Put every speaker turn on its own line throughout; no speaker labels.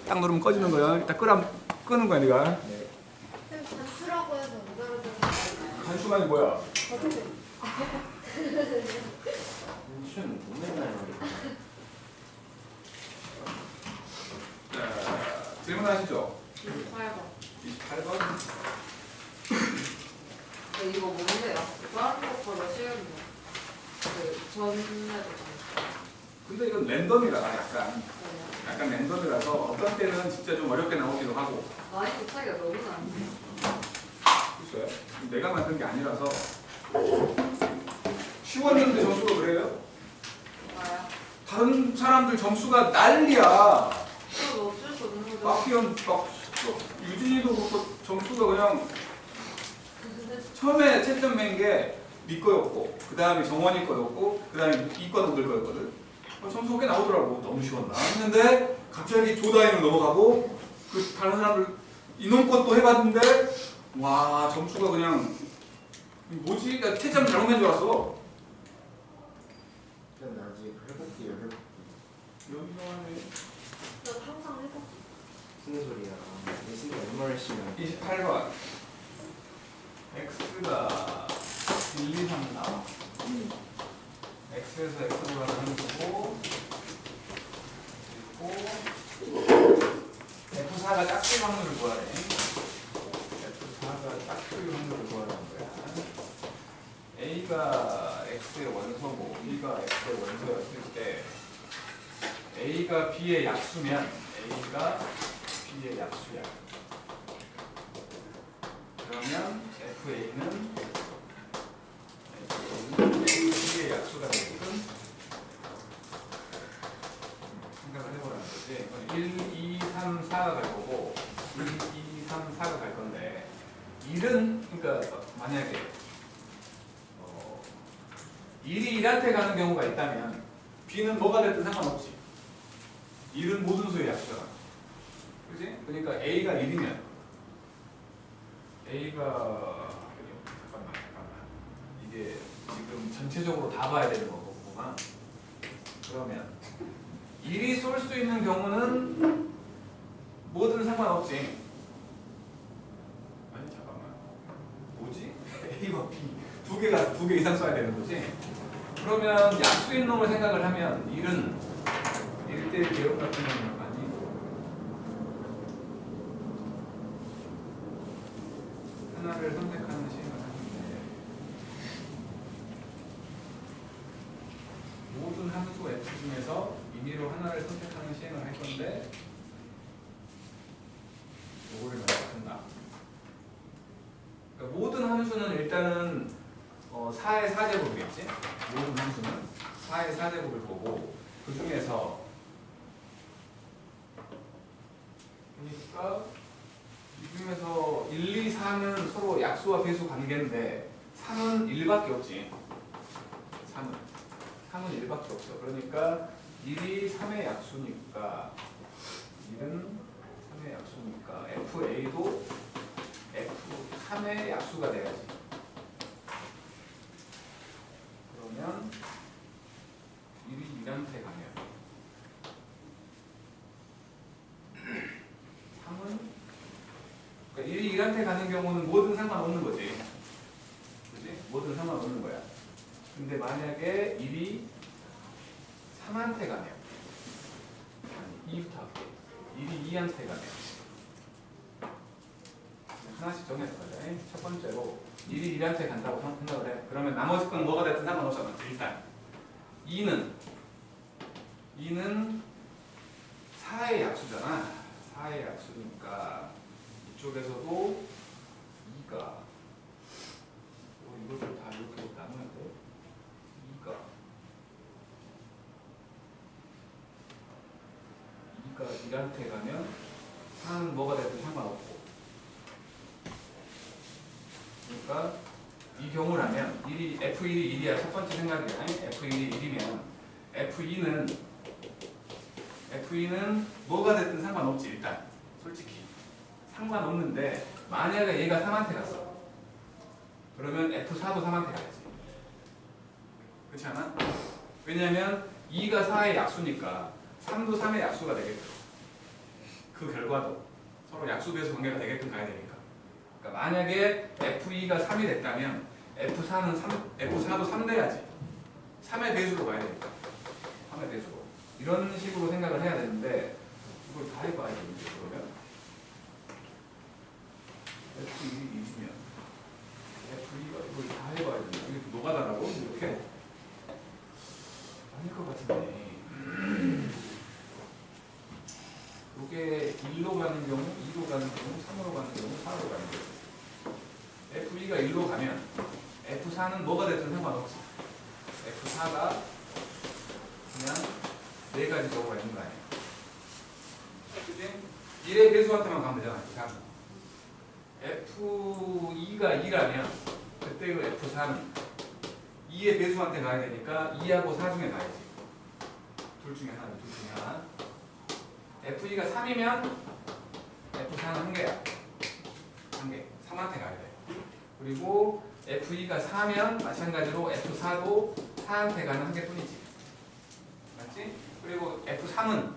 딱 누르면 꺼지는 거야. 일단 끄는 거야 네가.
네.
단수라고 해서 못 알아듣는
단수만이 뭐야?
단수는 못 맨날 말이야.
자, 질문하시죠.
28번.
28번.
이거 뭔데요? 다른 것보다 쉬운데. 전에도
근데 이건 랜덤이라 약간 랜덤이라서 어떤 때는 진짜 좀 어렵게 나오기도 하고.
난이도 차이가 너무 나는데.
글쎄요. 내가 만든 게 아니라서 쉬웠는데 점수가 그래요?
뭐야?
다른 사람들 점수가 난리야.
그건 어쩔 수 없는 거죠.
박희연, 유진이도 그렇고 점수가 그냥 처음에 채점 맨 게 네 거였고 그 다음에 정원이 거였고 그 다음에 이과도들 거였거든. 점수가 꽤 나오더라고. 너무 쉬웠나 했는데 갑자기 조다인을 넘어가고 그 다른 사람들 이놈 것도 해봤는데 와 점수가 그냥 뭐지? 나 채점 잘못된 줄 알았어.
그럼 아직 해볼게요.
여기서 하네.
저 항상 해봐.
무슨 소리야? 내신이 얼마를 쉬면
28번 x가 1, 2, 3 나와. x에서 x로 가는 거고 그리고 f4가 짝수일 확률을 구하래. f4가 짝수일 확률을 구하라는 거야. a가 x의 원소고 b가 x의 원소였을 때 a가 b의 약수면 a가 b의 약수야. 그러면 FA는 B의 약수가 되게끔 생각을 해보라는 거지. 1, 2, 3, 4가 갈 거고 1, 2, 3, 4가 갈 건데 1은 그러니까 만약에 1이 1한테 가는 경우가 있다면 B는 뭐가 됐든 상관없지. 1은 모든 수의 약수잖아. 그지? 그러니까 A가 1이면 A가 잠깐만 이게 지금 전체적으로 다 봐야 되는 거구만. 그러면 1이 쏠 수 있는 경우는 뭐든 상관없지. 아니 잠깐만 뭐지? A와 B 두 개 이상 써야 되는 거지. 그러면 약수인 놈을 생각을 하면 1은 1대 기억 같은 경우는 아니 하나를 선택하는 시행을 하는데 모든 함수 f 중에서 임의로 하나를 선택하는 시행을 할 건데 요거를 만족한다. 그러니까 모든 함수는 일단은 4의 4제곱이겠지? 모든 함수는 4의 4제곱일 거고 그 중에서 그러니까 이 중에서 1, 2, 4는 서로 약수와 배수 관계인데 3은 1밖에 없지. 3은 1밖에 없어. 그러니까 1이 3의 약수니까 1은 3의 약수니까 FA도 F3의 약수가 돼야지. 그러면 1이 1한테 가면 3은 그러니까 1이 1한테 가는 경우는 뭐든 상관없는 거지. 그지? 뭐든 상관없는 거야. 근데 만약에 1이 3한테 가면 아니 2부터 할게. 1이 2한테 가면 하나씩 정해서 가자. 첫 번째로 1이 1한테 간다고 생각을 해. 그러면 나머지 건 뭐가 됐든 상관없잖아. 일단 2는 4의 약수잖아. 4의 약수니까 이쪽에서도 2가 이것을 다 이렇게 나누면 돼. 2가 1한테 가면 4는 뭐가 됐든 상관없고 그러니까 이 경우라면 F1이 1이야. 첫 번째 생각이야. F1이 1이면 F2는 뭐가 됐든 상관없지. 일단 솔직히 상관없는데 만약에 얘가 3한테 갔어. 그러면 F4도 3한테 가야지. 그렇지 않아? 왜냐면 2가 4의 약수니까 3도 3의 약수가 되겠죠. 그 결과도 서로 약수배수 관계가 되게끔 가야 되니까. 그러니까 만약에 F2가 3이 됐다면 F4도 3 돼야지. 3의 배수로 가야 되니까. 3의 배수로. 이런 식으로 생각을 해야 되는데 이걸 다 해봐야 되는데 그러면 F1이 20이면 F2가 이걸 다 해봐야 되는데 이게 노가다라고? 이렇게? 아닐 것 같은데 이게 1로 가는 경우, 2로 가는 경우, 3으로 가는 경우, 4로 가는 경우 F2가 1로 가면 F4는 뭐가 됐든 상관없지. F4가 그냥 4가지 경우가 있는 거 아니야. 그치? 1의 배수한테만 가면 되잖아. F2가 2라면 그때 그 F4는 2의 배수한테 가야 되니까 2하고 4 중에 가야지. 둘 중에 하나. F2가 3이면 F4는 1개야. 1개. 3한테 가야 돼. 그리고 F2가 4면 마찬가지로 F4도 4한테 가는 1개뿐이지. 맞지? 그리고 F3은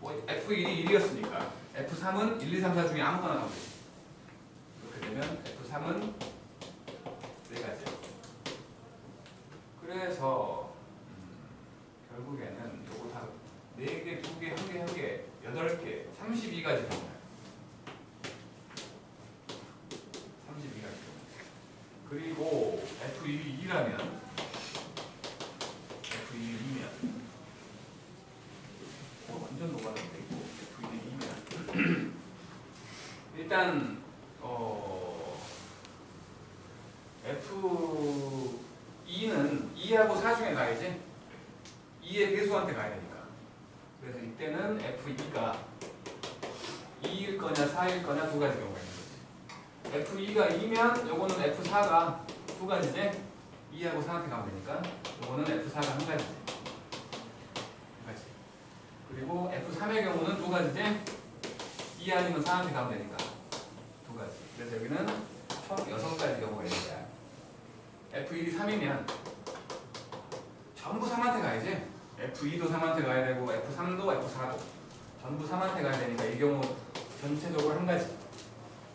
F1이 1이었으니까 F3은 1, 2, 3, 4 중에 아무거나 가면 되지. 그렇게 되면 F3은 4가지. 그래서 결국에는 요거 다 4개, 2개, 1개, 1개, 8개, 32가지 나와요. 32가지. 그리고 F2이 2라면 F2이 2면 완전 노가다인데 이거 F2이 2면 일단 F2는 2하고 4 중에 가야지. 2의 배수한테 가야 되니까. 그래서 이때는 F2가 2일 거냐 4일 거냐 2가지 경우가 있는 거지. F2가 2면 요거는 F4가 2가지지. 2하고 4한테 가면 되니까 요거는 F4가 1가지지. 1가지. 그리고 F3의 경우는 2가지지. 2 아니면 4한테 가면 되니까 2가지. 그래서 여기는 총 6가지 경우가 있는 거야. F1이 3이면 전부 3한테 가야지. F2도 3한테 가야 되고 F3도 F4도 전부 3한테 가야 되니까 이 경우 전체적으로 1가지.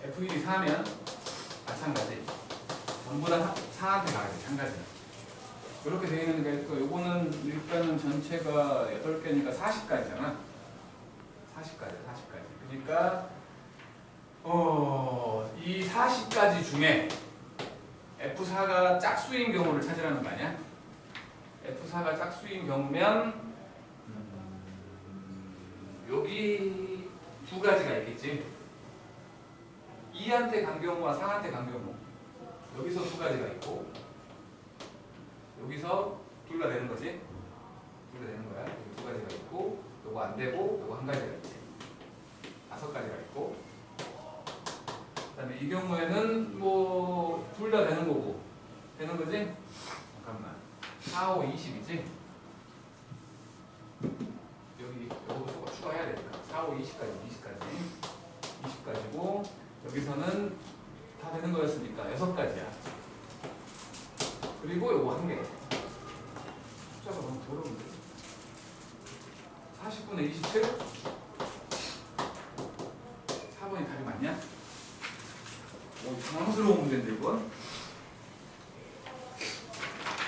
F1이 4면 마찬가지. 전부 다 4한테 가야 돼. 1가지는. 이렇게 되어 있는 게 있고 요거는 일단은 전체가 8개니까 40가지잖아. 40가지. 그러니까 이 40가지 중에 F4가 짝수인 경우를 찾으라는 거 아니야? F4가 짝수인 경우면 여기 2가지가 있겠지. 2한테 간 경우와 4한테 간 경우 여기서 2가지가 있고 여기서 둘 다 되는 거지. 둘 다 되는 거야. 여기 2가지가 있고 요거 안 되고 요거 1가지가 있지. 5가지가 있고 그다음에 이 경우에는 뭐 둘 다 되는 거고 되는 거지? 잠깐만 4, 5, 20이지? 여기 요거 추가해야 되니까 4, 5, 20까지 20가지고 여기서는 다 되는 거였으니까 6가지야. 그리고 요거 1개. 숫자가 너무 더러운데 40분의 27? 4번이 답이 맞냐? 당황스러운 문제인데 이건?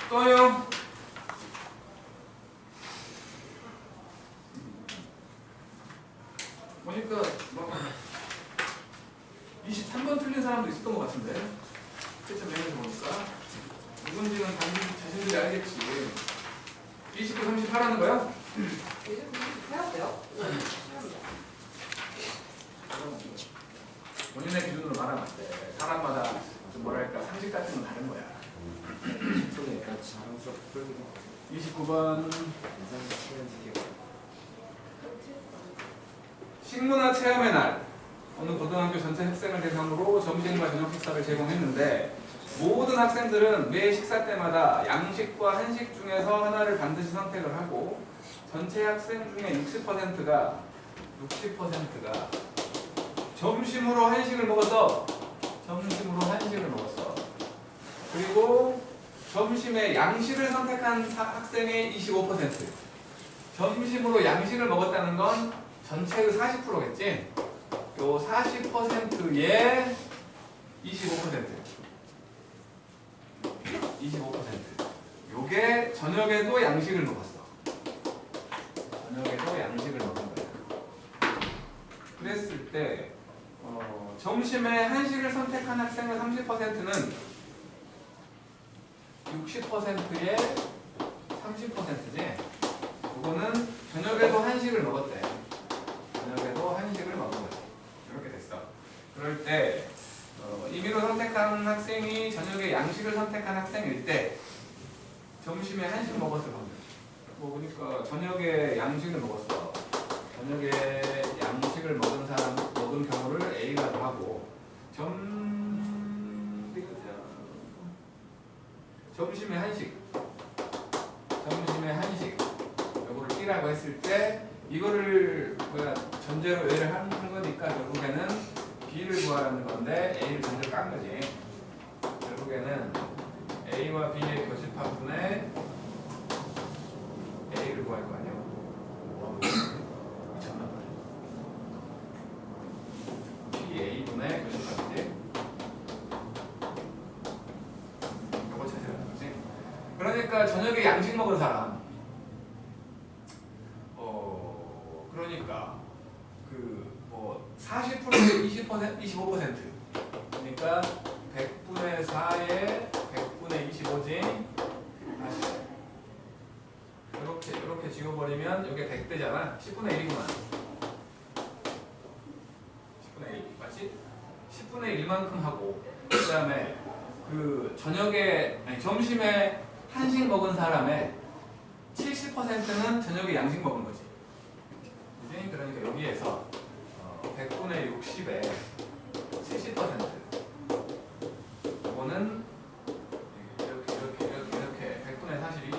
또요? 보니까 막 23번 틀린 사람도 있었던 것 같은데 채점 내면서 보니까 누군지는 자신들이 알겠지. 29, 30 하라는 거야?
이제 해야 돼요?
본인의 기준으로 말하면 안 돼. 사람마다 좀 뭐랄까 상식 같은 건 다른 거야.
좀 약간 자랑스럽게 풀기도 하고
29번
인상 치는
식문화 체험의 날 어느 고등학교 전체 학생을 대상으로 점심과 저녁 식사를 제공했는데 모든 학생들은 매 식사 때마다 양식과 한식 중에서 하나를 반드시 선택을 하고 전체 학생 중에 60%가 점심으로 한식을 먹었어. 그리고 점심에 양식을 선택한 학생의 25%. 점심으로 양식을 먹었다는 건 전체의 40%겠지? 요 40%에 25%. 25%. 요게 저녁에도 양식을 먹었어. 저녁에도 양식을 먹은 거야. 그랬을 때 점심에 한식을 선택한 학생의 30%는 60%에 30%지. 이거는 저녁에도 한식을 먹었대. 저녁에도 한식을 먹은 거지. 이렇게 됐어. 그럴 때 임의로 선택한 학생이 저녁에 양식을 선택한 학생일 때 점심에 한식 먹었을 확률. 뭐 그러니까 저녁에 양식을 먹었어. 저녁에 양식을 먹은 사람 먹은 경우를 A라고 하고 점심에 한식 요거를 B라고 했을 때 이거를 전제로 A를 한 거니까 결국에는 B를 구하라는 건데 A를 전제로 깐 거지. 결국에는 A와 B의 교집합분의 A를 구할 거 아니야. 미쳤나 보네. PA분의 교집합이지. 요거 찾으라는 거지. 그러니까 저녁에 양식 먹은 사람 그러니까 그 뭐 40%에 20%, 25% 그러니까 100분의 4에 100분의 25지. 이렇게 지워버리면 이게 100대잖아. 10분의 1이구나. 10분의 1 맞지? 10분의 1만큼 하고 그 다음에 그 점심에 한식 먹은 사람의 70%는 저녁에 양식 먹은 거지. 그지? 그러니까 여기에서 100분의 60에 70% 이거는 이렇게 100분의 42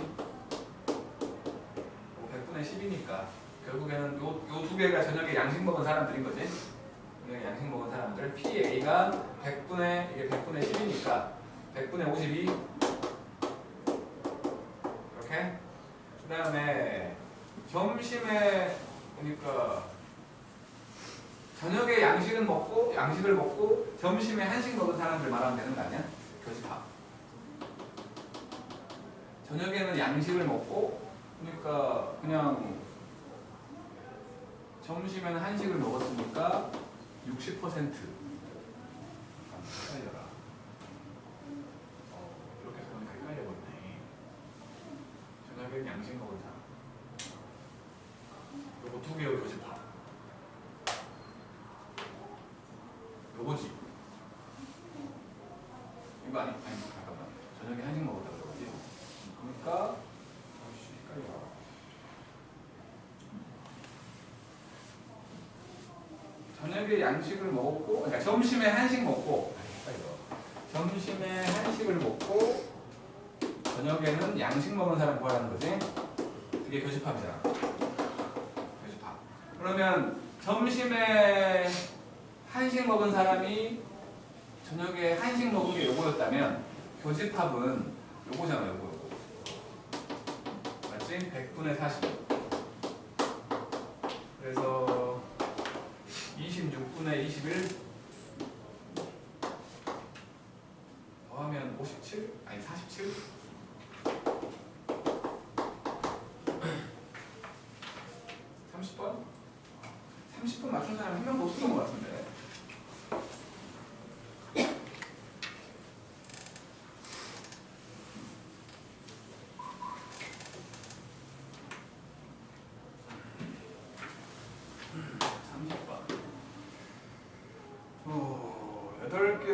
100분의 10이니까 결국에는 요 두 개가 저녁에 양식 먹은 사람들인 거지. 저녁에 양식 먹은 사람들 PA가 100분의 10이니까 100분의 52 이렇게. 그 다음에 점심에 그러니까 저녁에 양식을 먹고 점심에 한식 먹은 사람들 말하면 되는 거 아니야? 교집합. 저녁에는 양식을 먹고 그러니까 그냥 점심에는 한식을 먹었으니까 60% 헷갈려라. 이렇게 보니까 헷갈려버리네. 저녁에는 양식 먹은 사람. 요거 두 개의 교집합. 요거지. 이거 아니 잠깐만. 저녁에 한식 먹었다고 그러지. 그러니까 헷갈려. 저녁에 양식을 먹었고, 그러니까 점심에 한식 먹고, 점심에 한식을 먹고, 저녁에는 양식 먹은 사람 구하라는 거지. 이게 교집합이잖아. 교집합. 그러면 점심에 한식 먹은 사람이 저녁에 한식 먹은 게 요거였다면 교집합은 요거잖아, 요거. 맞지? 100분의 40. 그래서 26분의 21 더하면 57? 아니 47? 30번? 30분 맞춘 사람 한 명도 없었던 것 같은데.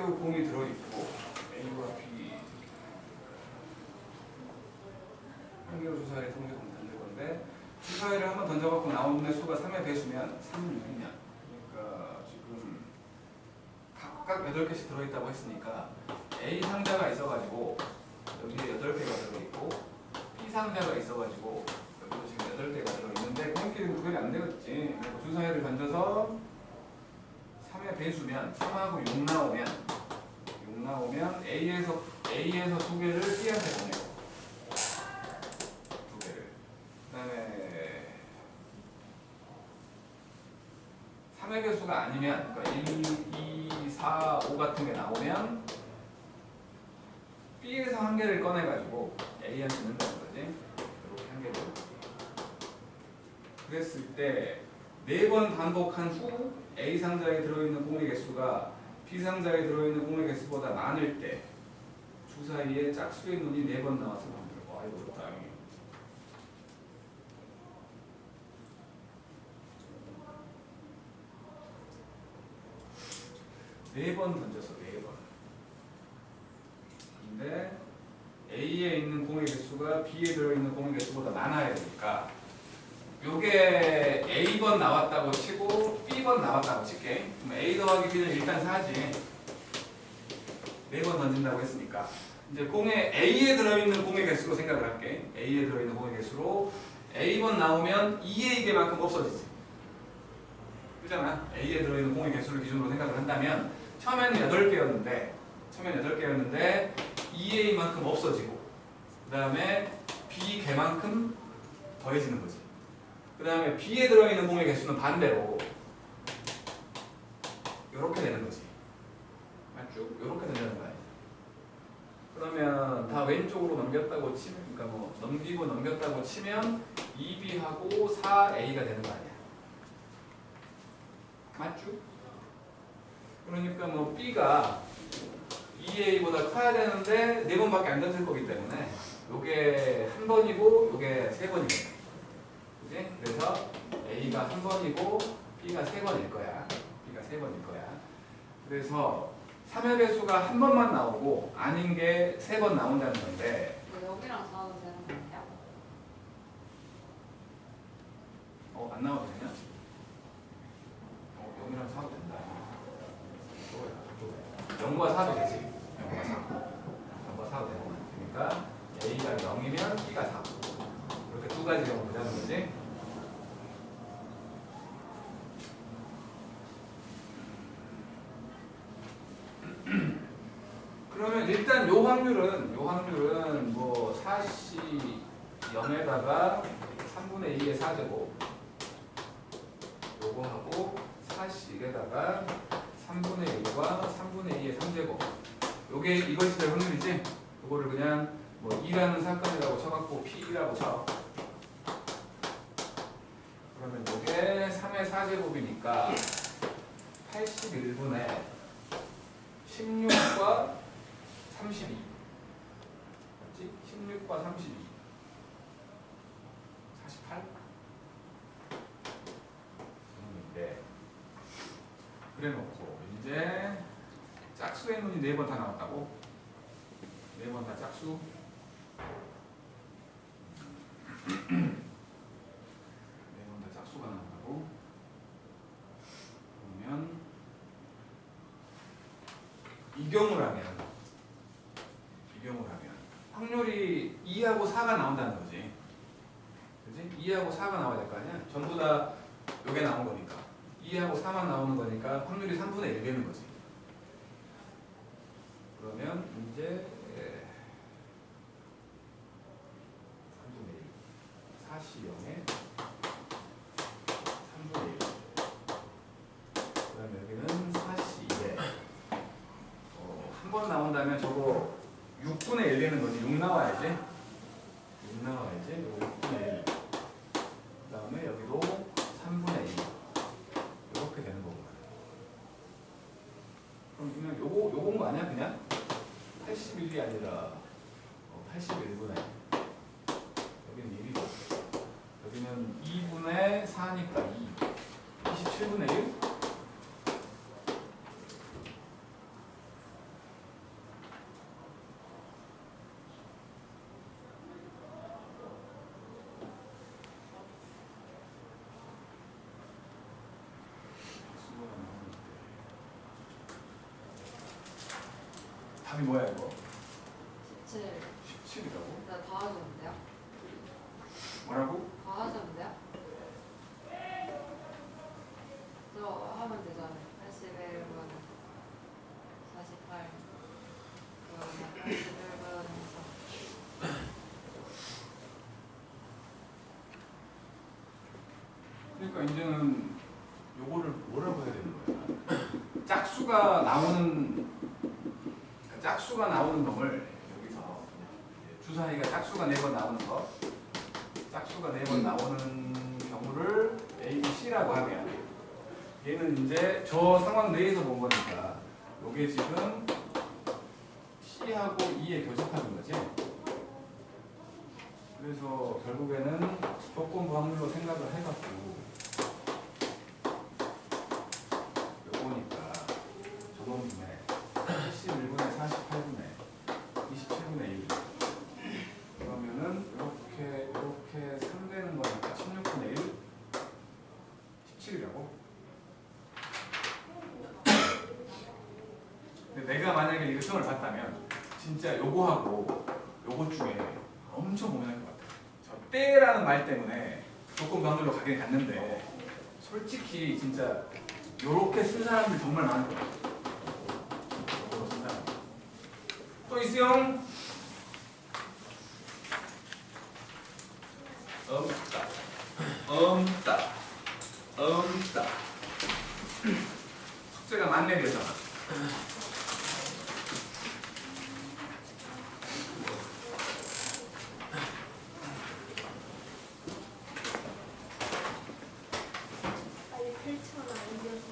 공이 들어있고 A와 B 한 개로 주사위를 통해서 던질 건데 주사위를 한번 던져갖고 나오는 수가 3의 배수면 3은 6이냐. 그러니까 지금 각각 8개씩 들어있다고 했으니까 A 상자가 있어가지고 여기에 8개가 들어있고 B 상자가 있어가지고 여기도 지금 8개가 들어있는데 공끼리 구별이 안 되겠지. 주사위를 던져서 3의 배수면 3하고 6 나오면 A에서 2개를 B한테 보내고 2개를. 그 다음에 3의 개수가 아니면 그러니까 1, 2, 4, 5 같은 게 나오면 B에서 한 개를 꺼내가지고 A한테 넣는다는 거지. 이렇게 한 개를. 그랬을 때 4번 반복한 후 A 상자에 들어있는 공의 개수가 B 상자에 들어있는 공의 개수보다 많을 때 주사위에 짝수의 눈이 4번 나와서 만들고. 와, 이거 어렵다. 4번 던져서 4번. 근데 A에 있는 공의 개수가 B에 들어있는 공의 개수보다 많아야 되니까 요게 A번 나왔다고 치고 B번 나왔다고 칠게. 그럼 A 더하기 B는 일단 4지. 4번 던진다고 했으니까 이제 공의 A에 들어있는 공의 개수로 생각을 할게. A에 들어있는 공의 개수로 A번 나오면 2의 개만큼 없어지지. 그잖아. A에 들어있는 공의 개수를 기준으로 생각을 한다면 처음에는 8개였는데 2A만큼 없어지고 그 다음에 B 개만큼 더해지는 거지. 그 다음에 B에 들어있는 공의 개수는 반대로 이렇게 되는 거지. 맞죠? 이렇게 된다는 거야. 그러면 다 왼쪽으로 넘겼다고 치면, 그러니까 뭐 넘기고 넘겼다고 치면 2B하고 4A가 되는 거 아니야. 맞죠? 그러니까 뭐 B가 2A보다 커야 되는데 4번밖에 안 던질 거기 때문에 요게 한 번이고 요게 3번이거든. 그지? 그래서 A가 한 번이고 B가 3번일 거야. B가 3번일 거야. 그래서 3의 배수가 한 번만 나오고 아닌 게 3번 나온다는 건데
여기랑 사도 되는 거 아니야?
안 나와도 되냐? 여기랑 사도 된다. 0과 4도 되지. 0과 4도 되는 거야. 그러니까 A가 0이면 B가 4. 이렇게 두 가지 경우 보자는 거지. 그러면 일단 요 확률은 뭐 4시 0에다가 3분의 2의 4제곱 요거 하고 4시 1에다가 3분의 1과 3분의 2의 3제곱 요게 이것이 될 확률이지. 요거를 그냥 뭐 2라는 사건이라고 쳐갖고 P라고 쳐. 그러면 요게 3의 4제곱이니까 81분의 16과 32 맞지? 16과 32 48? 네. 그래 놓고 이제 짝수의 문이 4번 다 나왔다고? 4번 다 짝수? 4번 다 짝수가 나온다고? 그러면 이 경우라면 확률이 2하고 4가 나온다는 거지. 그지? 2하고 4가 나와야 될 거 아니야? 전부 다 요게 나온 거니까 2하고 4만 나오는 거니까 확률이 3분의 1 되는 거지. 그러면 이제 3분의 1 4시 0에 3분의 1 그 다음에 여기는 4시 2에 한 번 나온다면 저거 6분의 1 되는 거지. 6 나와야지. 6 나와야지. 요거 6분의 1. 그 다음에 여기도 3분의 1. 이렇게 되는 거구나. 그럼 그냥 요건 거 아니야? 그냥? 81이 아니라 81분의 여기는 1이고 여기는 2분의 4니까 2. 27분의 1? 답이 뭐야 이거?
17.
17이라고?
나 다 하셨는데요?
뭐라고?
다 하셨는데요? 저 하면 되잖아요. 81분 48 그러면 81분에서
그러니까 이제는 요거를 뭐라고 해야 짝수가 나오는 놈을 여기서 주사위가 짝수가 4번 나오는 거, 짝수가 4번 나오는 경우를 A, B, C라고 하면 얘는 이제 저 상황 내에서 본 거니까 요게 지금 C하고 E에 교집하는 거지. 그래서 결국에는 조건부 확률로 생각을 해갖고 요거니까 저놈분의 11분의 48분의 27분의 1 그러면은 이렇게 3 되는 거니까 16분의 1 17이라고. 근데 내가 만약에 이거 시험을 봤다면 진짜 요거하고 요거 중에 엄청 고민할 것 같아. 저 때라는 말 때문에 조건부 확률로 가긴 갔는데 솔직히 진짜 요렇게 쓴 사람들 정말 많을 것 같아. 또 있어요? 엄다. 숙제가 많네 그랬잖아.
빨리 펼쳐놔 이겨서.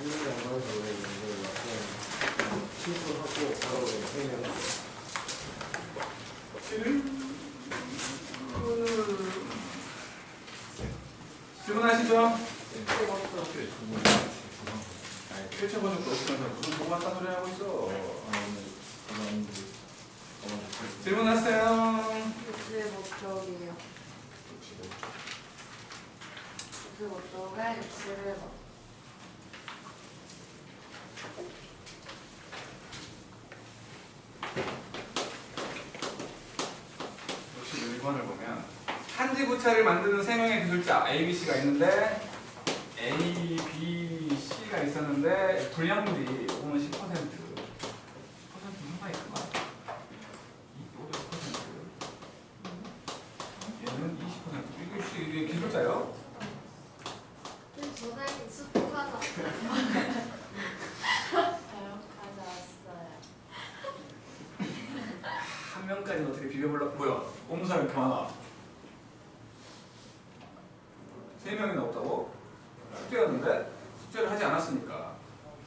했는데 안 받아서 왜 이걸 약간 취소하고 바로 생각을
질문하시죠? 펼쳐본 적도 없으면서 무슨 보고만 딴 소리 하고 있어. 질문하세요.
육수의 목적이요. 육수의 목적은 육수를
역시 1번을 보면 한지부차를 만드는 3명의 기술자 A, B, C가 있는데 A, B, C가 있었는데 불량률이 보면 10% 상당히 크다. 이것도 10%. 얘는 20%. 이게 기술자요?
전에 익숙하다.
가져왔어요.
한 명까지는 어떻게 비벼보려고. 뭐야? 옴수가 이렇게 많아. 3명이나 없다고? 숙제였는데? 숙제를 하지 않았으니까.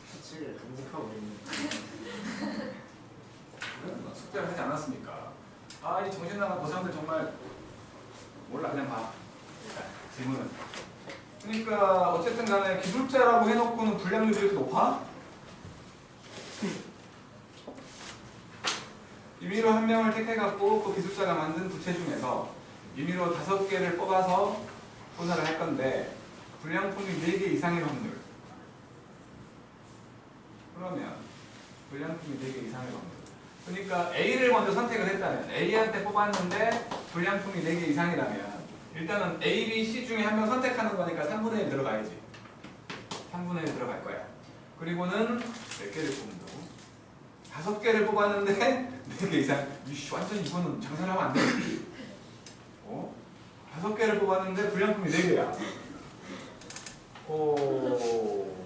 수치를 간직하고 있는
숙제를 하지 않았으니까. 아, 이 정신 나간 고사람들 정말 몰라. 그냥 봐. 자, 질문은. 그러니까 어쨌든 간에 기술자라고 해놓고는 불량률이 이렇게 높아? 임의로 한 명을 택해갖고 그 기술자가 만든 부채 중에서 임의로 5개를 뽑아서 조사를 할 건데 불량품이 4개 이상의 확률. 그러면 불량품이 4개 이상의 확률. 그러니까 A를 먼저 선택을 했다면 A한테 뽑았는데 불량품이 4개 이상이라면 일단은 A, B, C 중에 한 명 선택하는 거니까 3분의 1 들어가야지. 3분의 1 들어갈 거야. 그리고는 몇 개를 뽑는다고? 5개를 뽑았는데 4개 이상. 이씨, 완전 이거는 장사를 하면 안 돼. 5개를 뽑았는데 불량품이 4개야.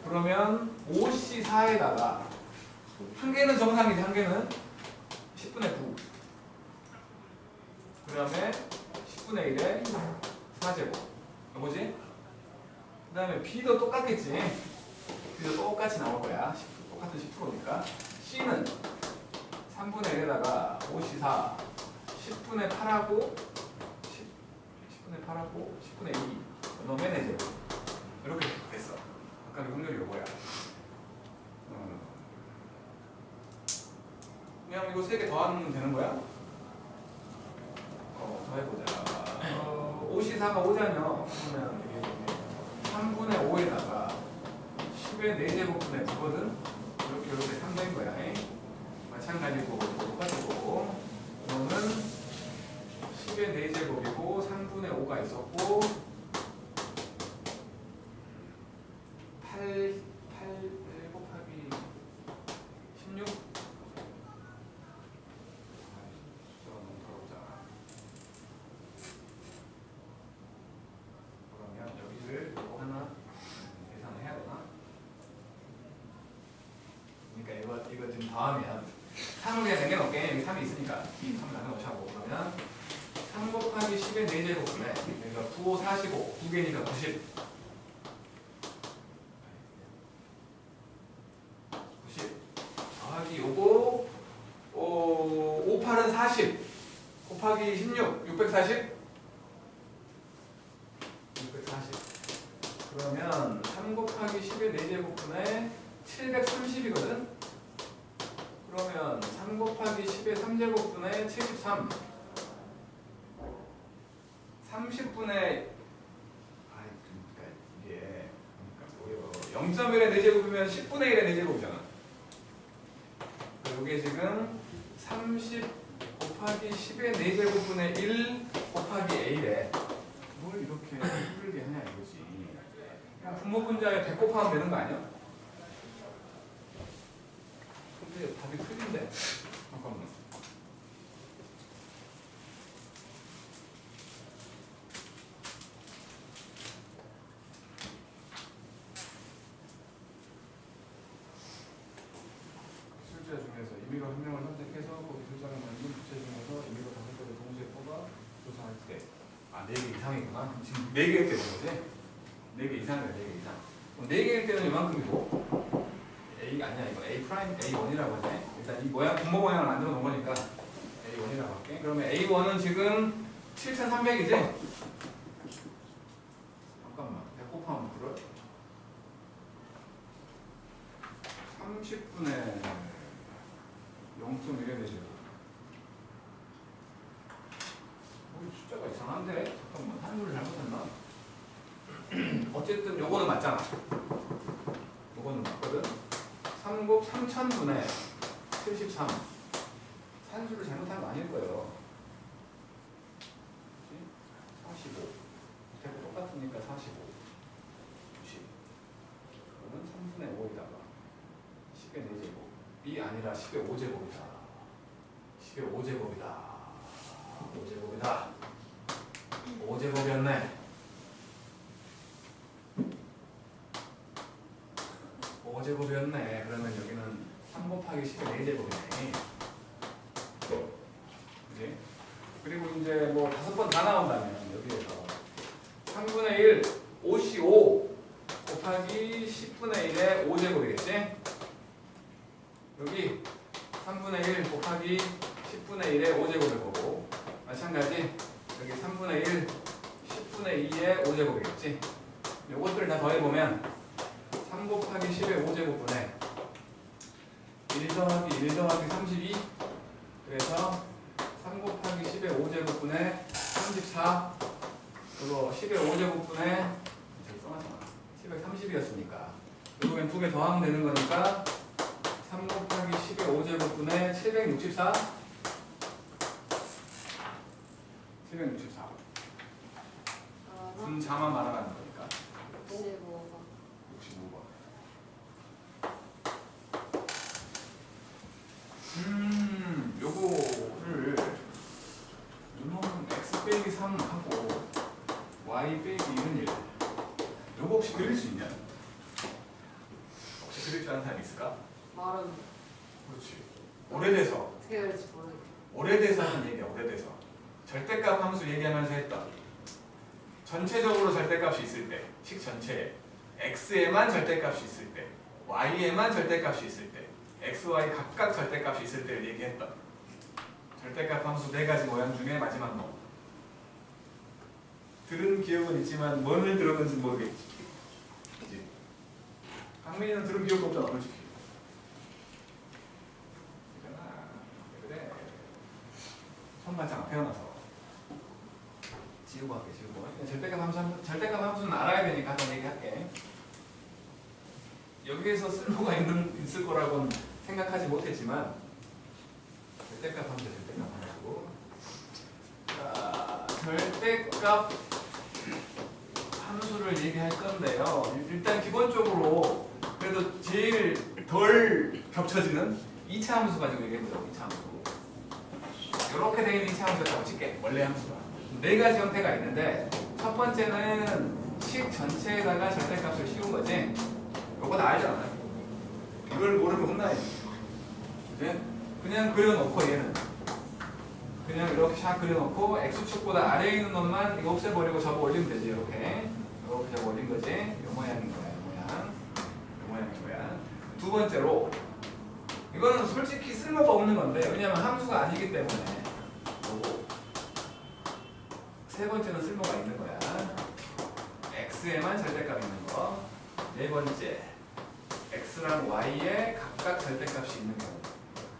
그러면 5C4에다가 한 개는 정상이지, 한 개는 10분의 9. 그 다음에 10분의 1에 4제곱. 뭐지? 그 다음에 B도 똑같겠지. B도 똑같이 나올 거야. 똑같은 10%니까. C는 3분의 1에다가 5C4, 10분의 8하고 10분의 8하고 10분의 2. 그다음에 4제곱. 이렇게 됐어. 아까 그 확률이 이거야. 그냥 이거 3개 더하면 되는 거야? 더해보자. 5C4가 5잖여. 그러면 이게 3분의 5에다가 10의 4제곱분의 9거든? 이렇게 3된 거야. 마찬가지고 똑같고. 그러면 10의 4제곱이고 3분의 5가 있었고 8 곱하기 16 이거 지금 더하면 3을 그냥 남겨놓을게. 여기 3이 있으니까 3을 남겨놓자고. 그러면 3 곱하기 10의 4제곱분에 그러니까 9, 5, 45 2개니까 90 더하기 요거 5, 8은 40 곱하기 16 640 그러면 3 곱하기 10의 4제곱분에 730이거든. 그러면 3 곱하기 10의 3제곱분에 73 30분의 아이 그러니까 이게 그러니까 0.1의 4제곱이면 10분의 1의 4제곱이잖아. 이게 지금 30 곱하기 10의 4제곱분의 1 곱하기 a래. 뭘 이렇게 힘들게 하냐 이거지. 그냥 분모분자에 100 곱하면 되는 거 아니야? 근데 답이 틀린데? 잠깐만. 술자 중에서 임의로 한 명을 선택해서 거기 술자를 만든 부채 중에서 임의로 5개를 동시에 뽑아 조사할 때. 아, 4개 이상이구나. 지금 4개일 때는 거지? 4개 이상이야, 4개 이상. 그럼 4개일 때는 이만큼이고 A 아니야 이거 A 프라임 A1이라고 하네. 일단 이 모양 분모 모양을 만들어 놓은 거니까 A1이라고 할게. 그러면 A1은 지금 7,300이지? 잠깐만 100 곱하면 그래? 30분의 0.1에 되죠. 숫자가 이상한데? 잠깐만 한글을 잘못했나? 어쨌든 요거는 맞잖아. 요거는 맞거든. 3곱 3000분의 73 산수를 잘못한 거 아닐 거예요. 45 대고 똑같으니까 45 90 그러면 3분의 5에다가 10의 4제곱 이 아니라 10의 5제곱이다. 10의 5제곱이다. 5제곱이다. 5제곱이었네. 5제곱이었네. 그러면 여기는 3 곱하기 10의 4제곱이네. 그지? 그리고 이제 뭐 5번 다 나온다면 여기에서 3분의 1 5C5 곱하기 10분의 1의 5제곱이겠지? 여기 3분의 1 곱하기 10분의 1의 5제곱일 거고 마찬가지 여기 3분의 1 10분의 2의 5제곱이겠지? 요것들을 다 더해보면 3 곱하기 10의 5제곱분에 1 더하기 1 더하기 32 그래서 3 곱하기 10의 5제곱분에 34 그리고 10의 5제곱분에 730이었으니까 결국엔 2개 더하면 되는 거니까 3 곱하기 10의 5제곱분에 764 764 분자만 말아가는 거니까
65번.
65번. 요거를 이놈은 x 빼기 3 하고 y 빼기 1은 1. 요거 혹시 그릴 수 있냐? 혹시 그릴 줄 아는 사람이 있을까?
말은
그렇지. 오래돼서
어떻게 될지 모르겠어.
오래돼서 하는 얘기야. 오래돼서 절대값 함수 얘기하면서 했던 전체적으로 절대값이 있을 때 식 전체에 x에만 절대값이 있을 때 y에만 절대값이 있을 때 x, y 각각 절대값이 있을 때를 얘기했던 절대값 함수 4가지 모양 중에 마지막 놈. 들은 기억은 있지만 뭐를 들었는지 모르겠지. 그치? 강민이는 들은 기억도 없잖아 솔직히. 그래. 처음 봤잖아 태어나서. 지우고 할게 지우고. 절대값 함수는 알아야 되니까 한번 얘기할게. 여기에서 쓸모가 있을 거라고는 생각하지 못했지만 절대값 함수 절대값 함수. 자, 절대값 함수를 얘기할 건데요. 일단 기본적으로 그래도 제일 덜 겹쳐지는 2차 함수 가지고 얘기해보자고. 2차 함수. 이렇게 되어 있는 2차 함수였다고 칠게. 원래 함수가 4가지 형태가 있는데 첫 번째는 식 전체에다가 절대값을 씌운 거지. 요거 다 알잖아. 이걸 모르면 혼나야지. 그냥 그려놓고 얘는 그냥 이렇게 샥 그려놓고 x축보다 아래에 있는 놈만 이거 없애버리고 저거 올리면 되지. 이렇게 저거 올린 거지. 이 모양인 거야. 이 모양인 거야. 두 번째로 이거는 솔직히 쓸모가 없는 건데 왜냐면 함수가 아니기 때문에 요거 세 번째는 쓸모가 있는 거야. x에만 절대값 있는 거. 네 번째 x랑 y에 각각 절대값이 있는 경우.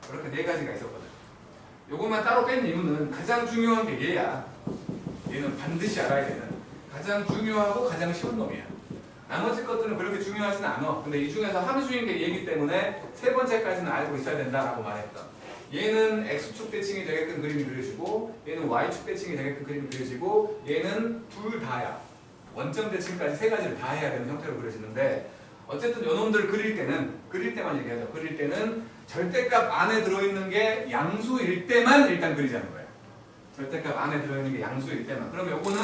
그렇게 네 가지가 있었거든. 요것만 따로 뺀 이유는 가장 중요한 게 얘야. 얘는 반드시 알아야 되는 가장 중요하고 가장 쉬운 놈이야. 나머지 것들은 그렇게 중요하진 않아. 근데 이 중에서 함수인 게 얘기 때문에 세 번째까지는 알고 있어야 된다라고 말했던. 얘는 x축 대칭이 되게끔 그림이 그려지고 얘는 y축 대칭이 되게끔 그림이 그려지고 얘는 둘 다야. 원점 대칭까지 세 가지를 다 해야 되는 형태로 그려지는데 어쨌든 요놈들 그릴 때만 얘기하죠. 그릴 때는 절대값 안에 들어있는 게 양수일 때만 일단 그리자는 거예요. 절대값 안에 들어있는 게 양수일 때만. 그럼 요거는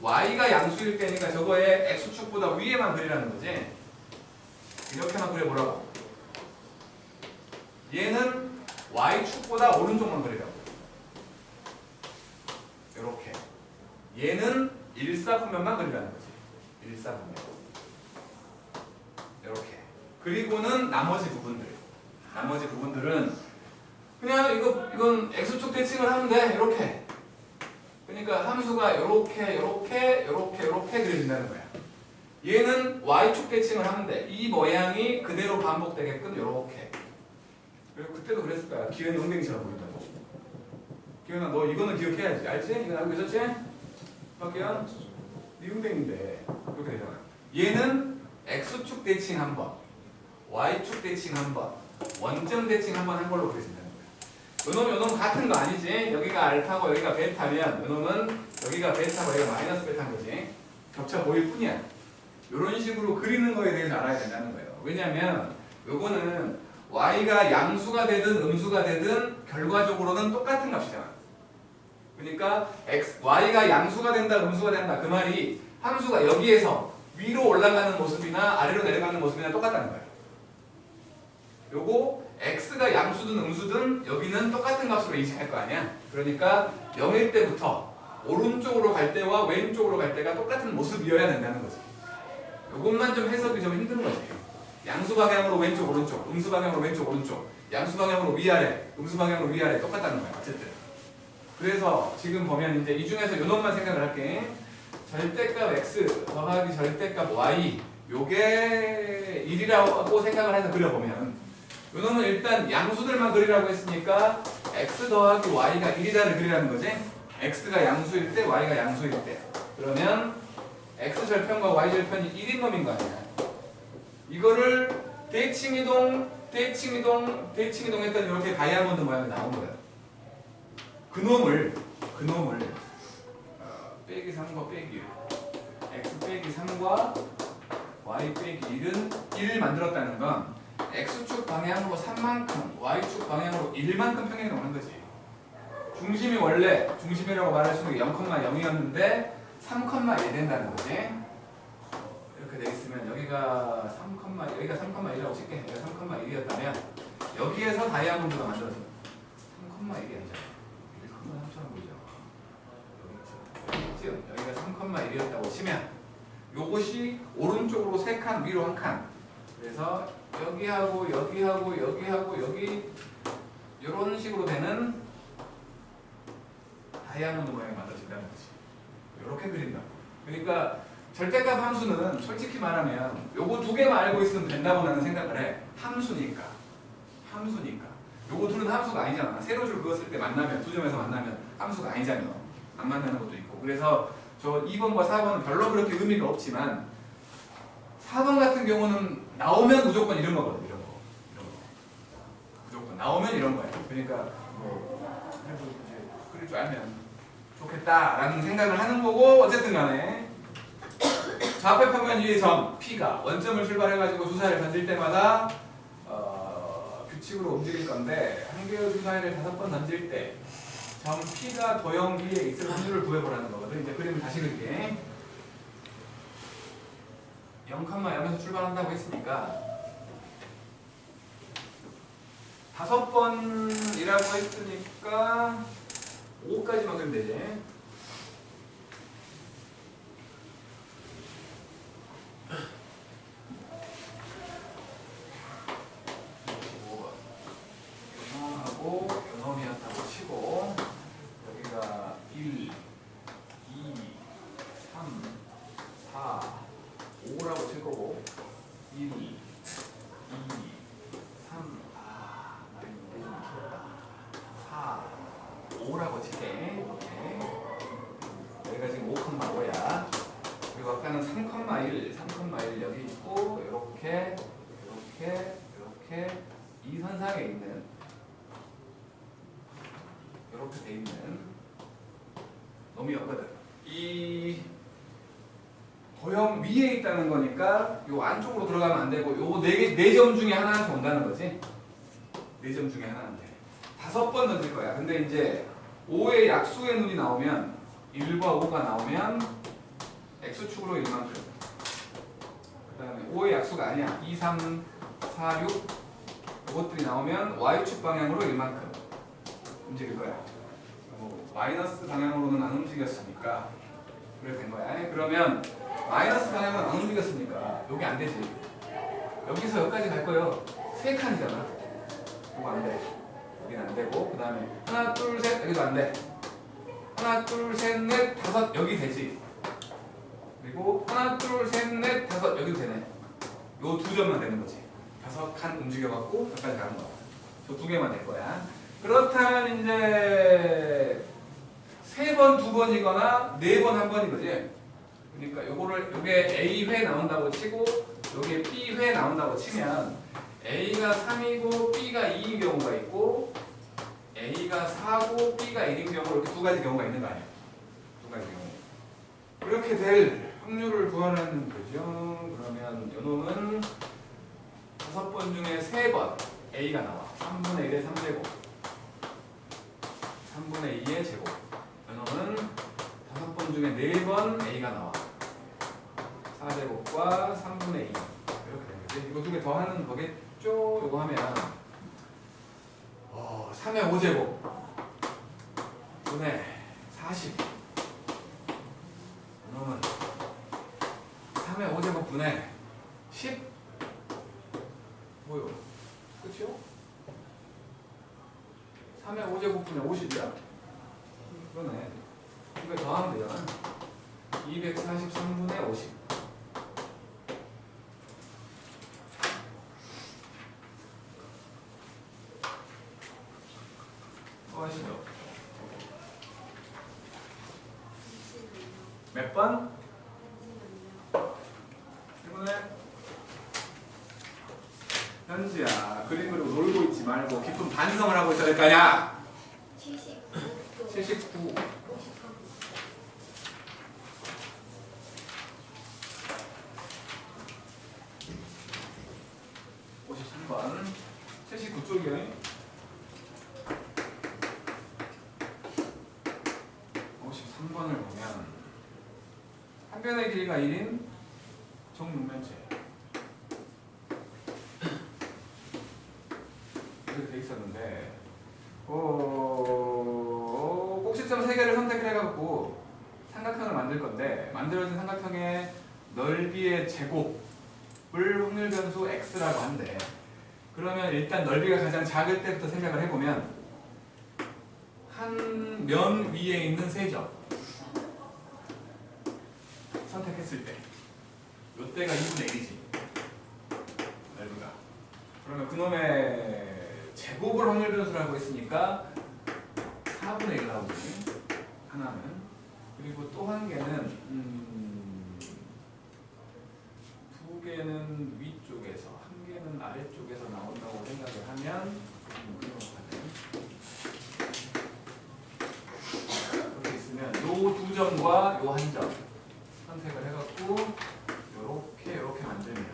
y가 양수일 때니까 저거에 x축보다 위에만 그리라는 거지. 이렇게만 그려보라고. 얘는 y축보다 오른쪽만 그리라고. 요렇게. 얘는 일사분면만 그리라는 거지. 일사분면. 이렇게. 그리고는 나머지 부분들은 그냥 이건 x축 대칭을 하면 돼. 이렇게. 그러니까 함수가 이렇게 그려진다는 거야. 얘는 y축 대칭을 하면 돼. 이 모양이 그대로 반복되게끔 이렇게. 그리고 그때도 그랬을 거야. 기현이 엉덩이처럼 보인다고. 기현아 너 이거는 기억해야지. 알지? 이거 알고 있었지? 박기현? 네 엉덩이인데 이렇게 되잖아. 얘는 x축 대칭 한 번, y축 대칭 한 번, 원점 대칭 한 번 한 걸로 그려진다는 거야. 요놈 같은 거 아니지? 여기가 알파고 여기가 베타면 요놈은 여기가 베타고 여기가 마이너스 베타인 거지. 겹쳐 보일 뿐이야. 이런 식으로 그리는 거에 대해서 알아야 된다는 거예요. 왜냐면 요거는 y가 양수가 되든 음수가 되든 결과적으로는 똑같은 값이잖아. 그러니까 y가 양수가 된다 음수가 된다 그 말이 함수가 여기에서 위로 올라가는 모습이나 아래로 내려가는 모습이나 똑같다는 거예요. 요거 x가 양수든 음수든 여기는 똑같은 값으로 인식할 거 아니야. 그러니까 0일 때부터 오른쪽으로 갈 때와 왼쪽으로 갈 때가 똑같은 모습이어야 된다는 거지. 요것만 좀 해석이 좀 힘든 거지. 양수 방향으로 왼쪽 오른쪽, 음수 방향으로 왼쪽 오른쪽, 양수 방향으로 위아래, 음수 방향으로 위아래 똑같다는 거야. 어쨌든. 그래서 지금 보면 이제 이 중에서 요 놈만 생각을 할게. 절대값 x 더하기 절대값 y 요게 1이라고 생각을 해서 그려보면 요 놈은 일단 양수들만 그리라고 했으니까 x 더하기 y가 1이다를 그리라는 거지. x가 양수일 때 y가 양수일 때 그러면 x 절편과 y 절편이 1인 놈인 거 아니야. 이거를 대칭이동 했더니 이렇게 다이아몬드 모양이 나온 거야. 그 놈을 빼기 3과 빼기 1 x 빼기 3과 y 빼기 1은 1을 만들었다는 건 x축 방향으로 3만큼 y축 방향으로 1만큼 평행이 오는 거지. 중심이 원래 중심이라고 말할 수 있는 게 0,0이었는데 3,1 된다는 거지. 이렇게 돼 있으면 여기가 3,1이라고 칠게. 여기가 3,1이었다면 여기에서 다이아몬드가 만들어져. 3,1이 아니잖아. 1,3처럼 보이죠. 여기 여기가 3,1이었다고 치면 요것이 오른쪽으로 3칸 위로 1칸. 그래서 여기하고 여기 이런 식으로 되는 다이아몬드 모양이 만들어진다는 거지. 이렇게 그린다고. 그러니까 절대값 함수는 솔직히 말하면 요거 두 개만 알고 있으면 된다고 나는 생각을 해. 함수니까. 요거 둘은 함수가 아니잖아. 세로줄 그었을 때 만나면 두 점에서 만나면 함수가 아니잖아. 안 만나는 것도 있고. 그래서 저 2번과 4번은 별로 그렇게 의미가 없지만 4번 같은 경우는 나오면 무조건 이런 거거든. 이런 거. 무조건 나오면 이런 거야. 그러니까 뭐 이제 그릴 줄 알면 좋겠다라는 생각을 하는 거고 어쨌든 간에 좌표 평면 위의 점 P가 원점을 출발해가지고 주사위를 던질 때마다 규칙으로 움직일 건데 한 개의 주사위를 5번 던질 때 점 P가 도형 위에 있을 확률을 구해보라는 거거든. 이제 그림을 다시 그릴게. 0,0에서 출발한다고 했으니까 5번이라고 했으니까 5까지만 그리면 되지. 하고 요놈이었다고 치고 여기가 1, 2, 3, 4, 5라고 칠 거고 1, 2, 3, 4, 5라고 칠게. 여기가 지금 5,5야. 그리고 아까는 3,1, 3,1 여기 있고 이렇게 이 선상에 있는 이렇게 돼 있는 놈이었거든. 이 도형 위에 있다는 거니까 요 안쪽으로 들어가면 안 되고 요 네 점 중에 하나한테 온다는 거지. 4점 중에 하나인데 5번 던질 거야. 근데 이제 5의 약수의 눈이 나오면 1과 5가 나오면 x축으로 1만큼 그 다음에 5의 약수가 아니야. 2, 3, 4, 6 이것들이 나오면 y축 방향으로 1만큼 움직일 거야. 마이너스 방향으로는 안 움직였으니까 그래 된 거야. 그러면 마이너스 방향은 안 움직였으니까 여기 안 되지. 여기서 여기까지 갈 거예요. 3칸이잖아. 이거 안 돼. 여기는 안 되고 그 다음에 하나 둘 셋 여기도 안 돼. 하나 둘 셋 넷 다섯 여기 되지. 그리고 하나 둘 셋 넷 다섯 여기도 되네. 요 2점만 되는 거지. 5칸 움직여갖고 여기까지 가는 거야. 저 2개만 될 거야. 그렇다면 이제 3번 2번이거나 4번 1번인 거지. 그러니까 요게 A회 나온다고 치고 요게 B회 나온다고 치면 A가 3이고 B가 2인 경우가 있고 A가 4고 B가 1인 경우 이렇게 2가지 경우가 있는 거 아니야. 2가지 경우. 이렇게 될 확률을 구하는 거죠. 그러면 요놈은 5번 중에 3번 A가 나와. 3분의 1의 3제곱 3분의 2의 제곱. 요놈은 5번 중에 4번 A가 나와. 4제곱과 3분의 2 이렇게 되는 거지. 이거 2개 더하는 거겠죠? 요거 하면 3의 5제곱 분의 40 요놈은 3의 5제곱 분의 10 뭐요? 그치요? 3의 5제곱 분의 50이야? 그러네. 이거 더하면 되잖아. 243분의 50 하시죠. 몇 번? 이번에 현지야 그림으로 놀고 있지 말고 깊은 반성을 하고 있어야 될 거 아니야. 79 53번 79쪽이요. 53번을 보면 한 변의 길이가 1인 정육면체 이렇게 돼 있었는데 꼭지점 3개를 선택을 해갖고 삼각형을 만들 건데 만들어진 삼각형의 넓이의 제곱을 확률 변수 x라고 한대. 그러면 일단 넓이가 가장 작을 때부터 생각을 해보면 한 면 위에 있는 세 점 선택했을 때 이때가 2분의 1이지 넓이가. 그러면 그놈의 제곱을 확률 변수라고 했으니까 4분의 1 나오지 하나는. 그리고 또 한 개는 2개는 위쪽에서 1개는 아래쪽에서 나온다고 생각을 하면 이렇게 있으면 요 2점과 요 1점 선택을 해갖고 요렇게 만들면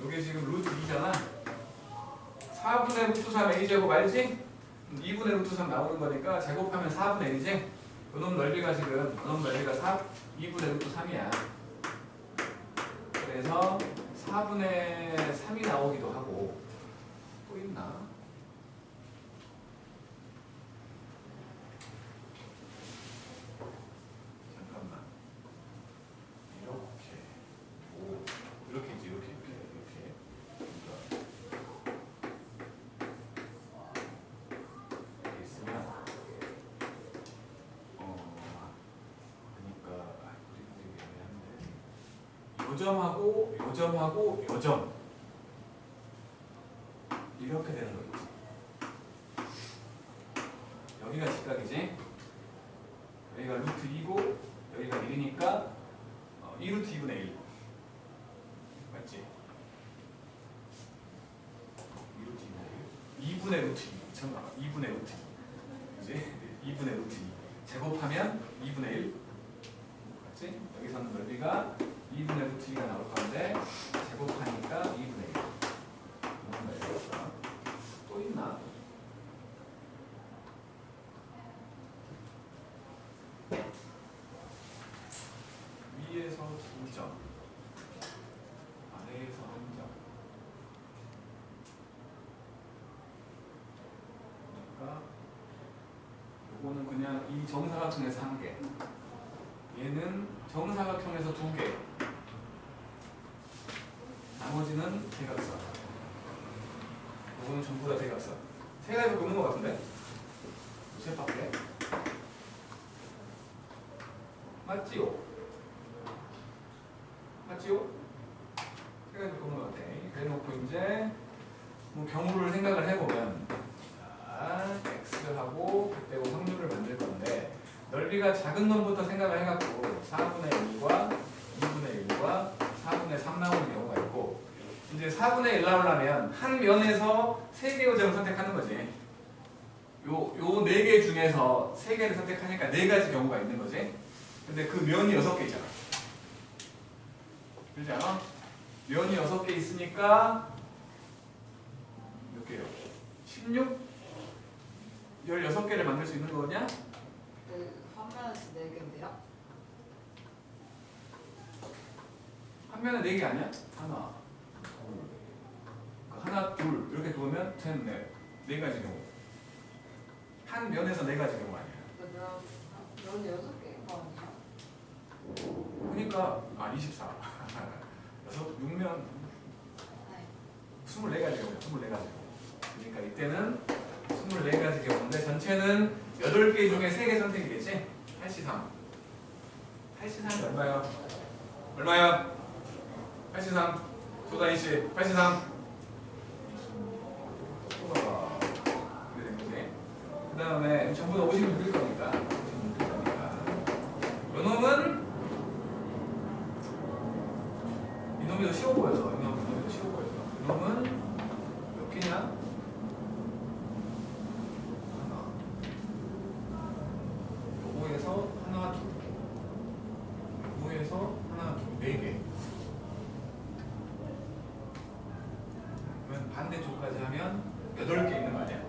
요게 지금 루트 2잖아. 4분의 루트 3 a제곱 알지? 2분의 루트 3 나오는 거니까 제곱하면 4분의 1이지? 요놈 넓이가 지금 요놈 넓이가 2분의 루트 3이야. 그래서 4분의 3이 나오기도 하고 또 있나? 있나? 잠깐만. 이렇게. 오, 이렇게 있지, 이렇게. 이렇게 있으면, 그러니까 그리기 애매한데. 요점하고 요점 이렇게 되는 거겠지. 여기가 직각이지. 여기가 루트 2고 여기가 1이니까 2루트 2분의 1 맞지? 2루트 2분의 1 2분의 루트 2 잠깐만 2분의 루트 2 그지? 2분의 루트 2 제곱하면 2분의 1 맞지? 여기서는 넓이가 2분의 루트 2가 나올 건데 제곱하니까 2분의 1 또 있나? 위에서 2점 아래에서 1점 그러니까 요거는 그냥 이 정사각형에서 1개 얘는 정사각형에서 2개 나머지는 대각선 요거는 전부 다 대각선 세 가지로 보는 것 같은데 세 밖에 맞지요? 맞지요? 세 가지로 보는 것 같아 그래놓고 이제 뭐 경우를 생각을 해보면 자, x하고 그때 확률을 만들 건데 넓이가 작은 놈부터 생각을 해갖고 4분의 1과 2분의 1과 4분의 3 나오는 경우가 있고 이제 4분의 1 나오려면 한 면에서 3개의 요점을 선택하는 거지. 요 4개 중에서 3개를 선택하니까 4가지 경우가 있는 거지. 근데 그 면이 6개 있잖아. 그렇지 않아? 면이 6개 있으니까 몇 개요? 16? 16개를 만들 수 있는 거냐?
그 화면에서 4개인데요?
한 면에 4개 아니야? 하나, 하나, 둘 이렇게 두면 셋, 넷. 4가지 경우. 한 면에서 4가지 경우 아니야.
그럼 면이 6개인 거 아니야?
그러니까 24. 6면 24가지 경우야. 24가지 경우. 그러니까 이때는 24가지 경우인데 전체는 8개 중에 3개 선택이겠지? 83. 83이 얼마야? 얼마야? 83. 조다희 씨, 83. 그 다음에 전부 다 56일 거니까. 56일 거니까. 요놈은 이놈이 더 쉬워 보여서. 이놈이 더 쉬워 보여서. 이놈은 몇 개냐? 요거에서 하나, 둘. 요거에서 하나, 둘, 4개. 그러면 반대쪽까지 하면 8개 있는 거 아니야?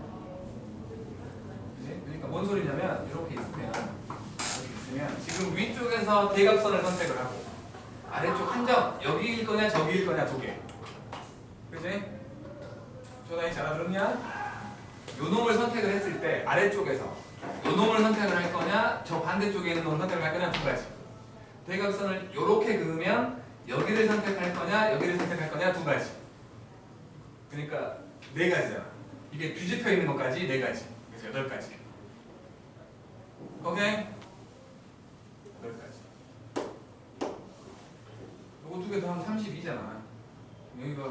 그치? 그러니까 뭔 소리냐면 이렇게 있으면 지금 위쪽에서 대각선을 선택을 하고 아래쪽 한 점 여기일 거냐 저기일 거냐 2개. 그치? 조나이 잘 알아들었냐? 요 놈을 선택을 했을 때 아래쪽에서 요 놈을 선택을 할 거냐 저 반대쪽에 있는 놈을 선택을 할 거냐 2가지. 대각선을 요렇게 그으면 여기를 선택할 거냐 여기를 선택할 거냐 2가지. 그러니까 4가지잖아. 이게 뒤집혀 있는 것까지 4가지. 그래서 8가지. 오케이? 8가지. 요거 2개 더하면 32잖아. 여기가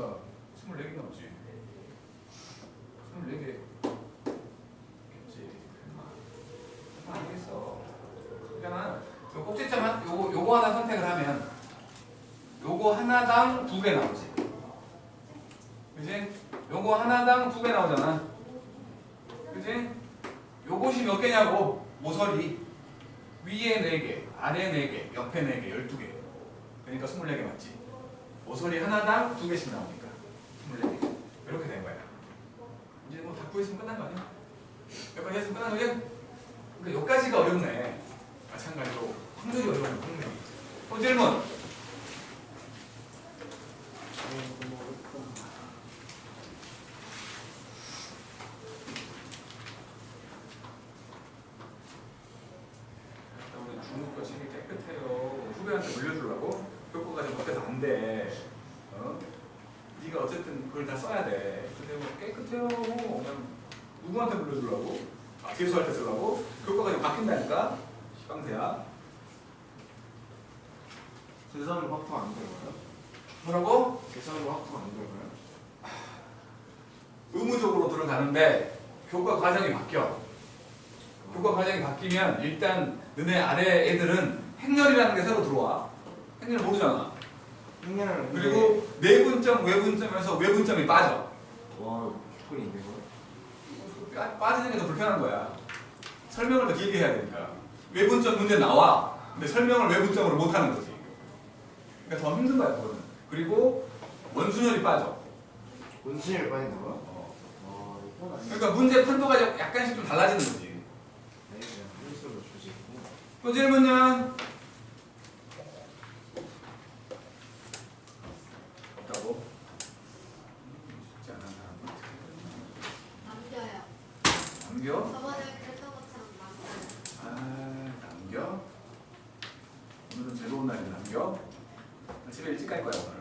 24개 넘지. 24개. 겠지. 얼마 아니겠어. 그러니까 요 꼭지점 요거 하나 선택을 하면 요거 하나당 2개 나오지. 그지? 요거 하나당 2개 나오잖아. 그지? 요것이 몇 개냐고. 모서리. 위에 4개, 아래 4개, 옆에 4개, 12개. 그러니까 24개 맞지? 모서리 하나당 2개씩 나오니까 24개. 이렇게 된 거야. 이제 뭐 다 구했으면 끝난 거 아니야? 여기까지 했으면 끝난 거지? 그러니까 여기까지가 어렵네. 마찬가지로 확률이 어려운 확률이. 또 질문. 누구한테 불러주려고? 재수할 때 쓰려고? 교과가 지금 바뀐다니까? 시방새야.
계산으로 확통 안 들어가요?
뭐라고?
계산으로 확통 안 들어가요?
의무적으로 들어가는데 교과 과정이 바뀌어. 교과 과정이 바뀌면 일단 너네 아래 애들은 행렬이라는 게 새로 들어와. 행렬 모르잖아.
행렬은
그리고 내분점, 외분점에서 외분점이 빠져.
와 개꿀인데 이거?
빠지는 게 더 불편한 거야. 설명을 더 길게 해야 되니까. 외분점 문제 나와. 근데 설명을 외분점으로 못 하는 거지. 그러니까 더 힘든 거야, 그거는. 그리고 원순열이 빠져.
원순위를 빠진다고요? 와 이건 아니야.
그러니까 문제 판도가 약간씩 좀 달라지는 거지.
네, 그냥 한술로 주지.
또 질문요? 없다고? 쉽지 않은 사람.
남겨요.
남겨?
저번에 그랬던 것처럼 남겨요.
아, 남겨? 오늘은 즐거운 날인데 남겨? 집에 일찍 갈 거야, 오늘.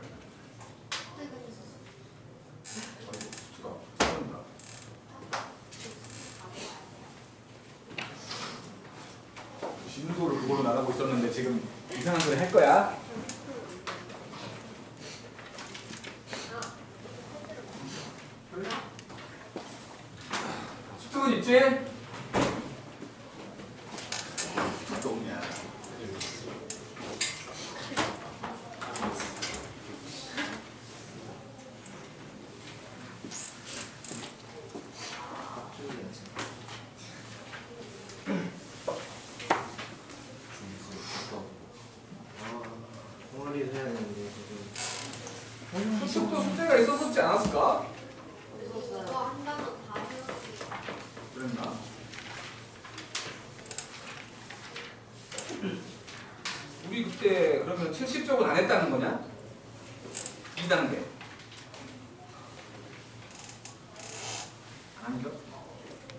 퇴근했었어.
어디? 수가. 처음인가? 진도를 그걸로 나가고 있었는데 지금 이상한 소리 할 거야? 수특은 있지? 수특도 없냐?
동아리를 해야 되는데 지금
수특도 숙제가 있었었지 않았을까?
있었어요.
그거 한 단어 다 배웠어요.
그랬나? 우리 그때 그러면 70쪽은 안 했다는 거냐? 2단계. 안 한겨?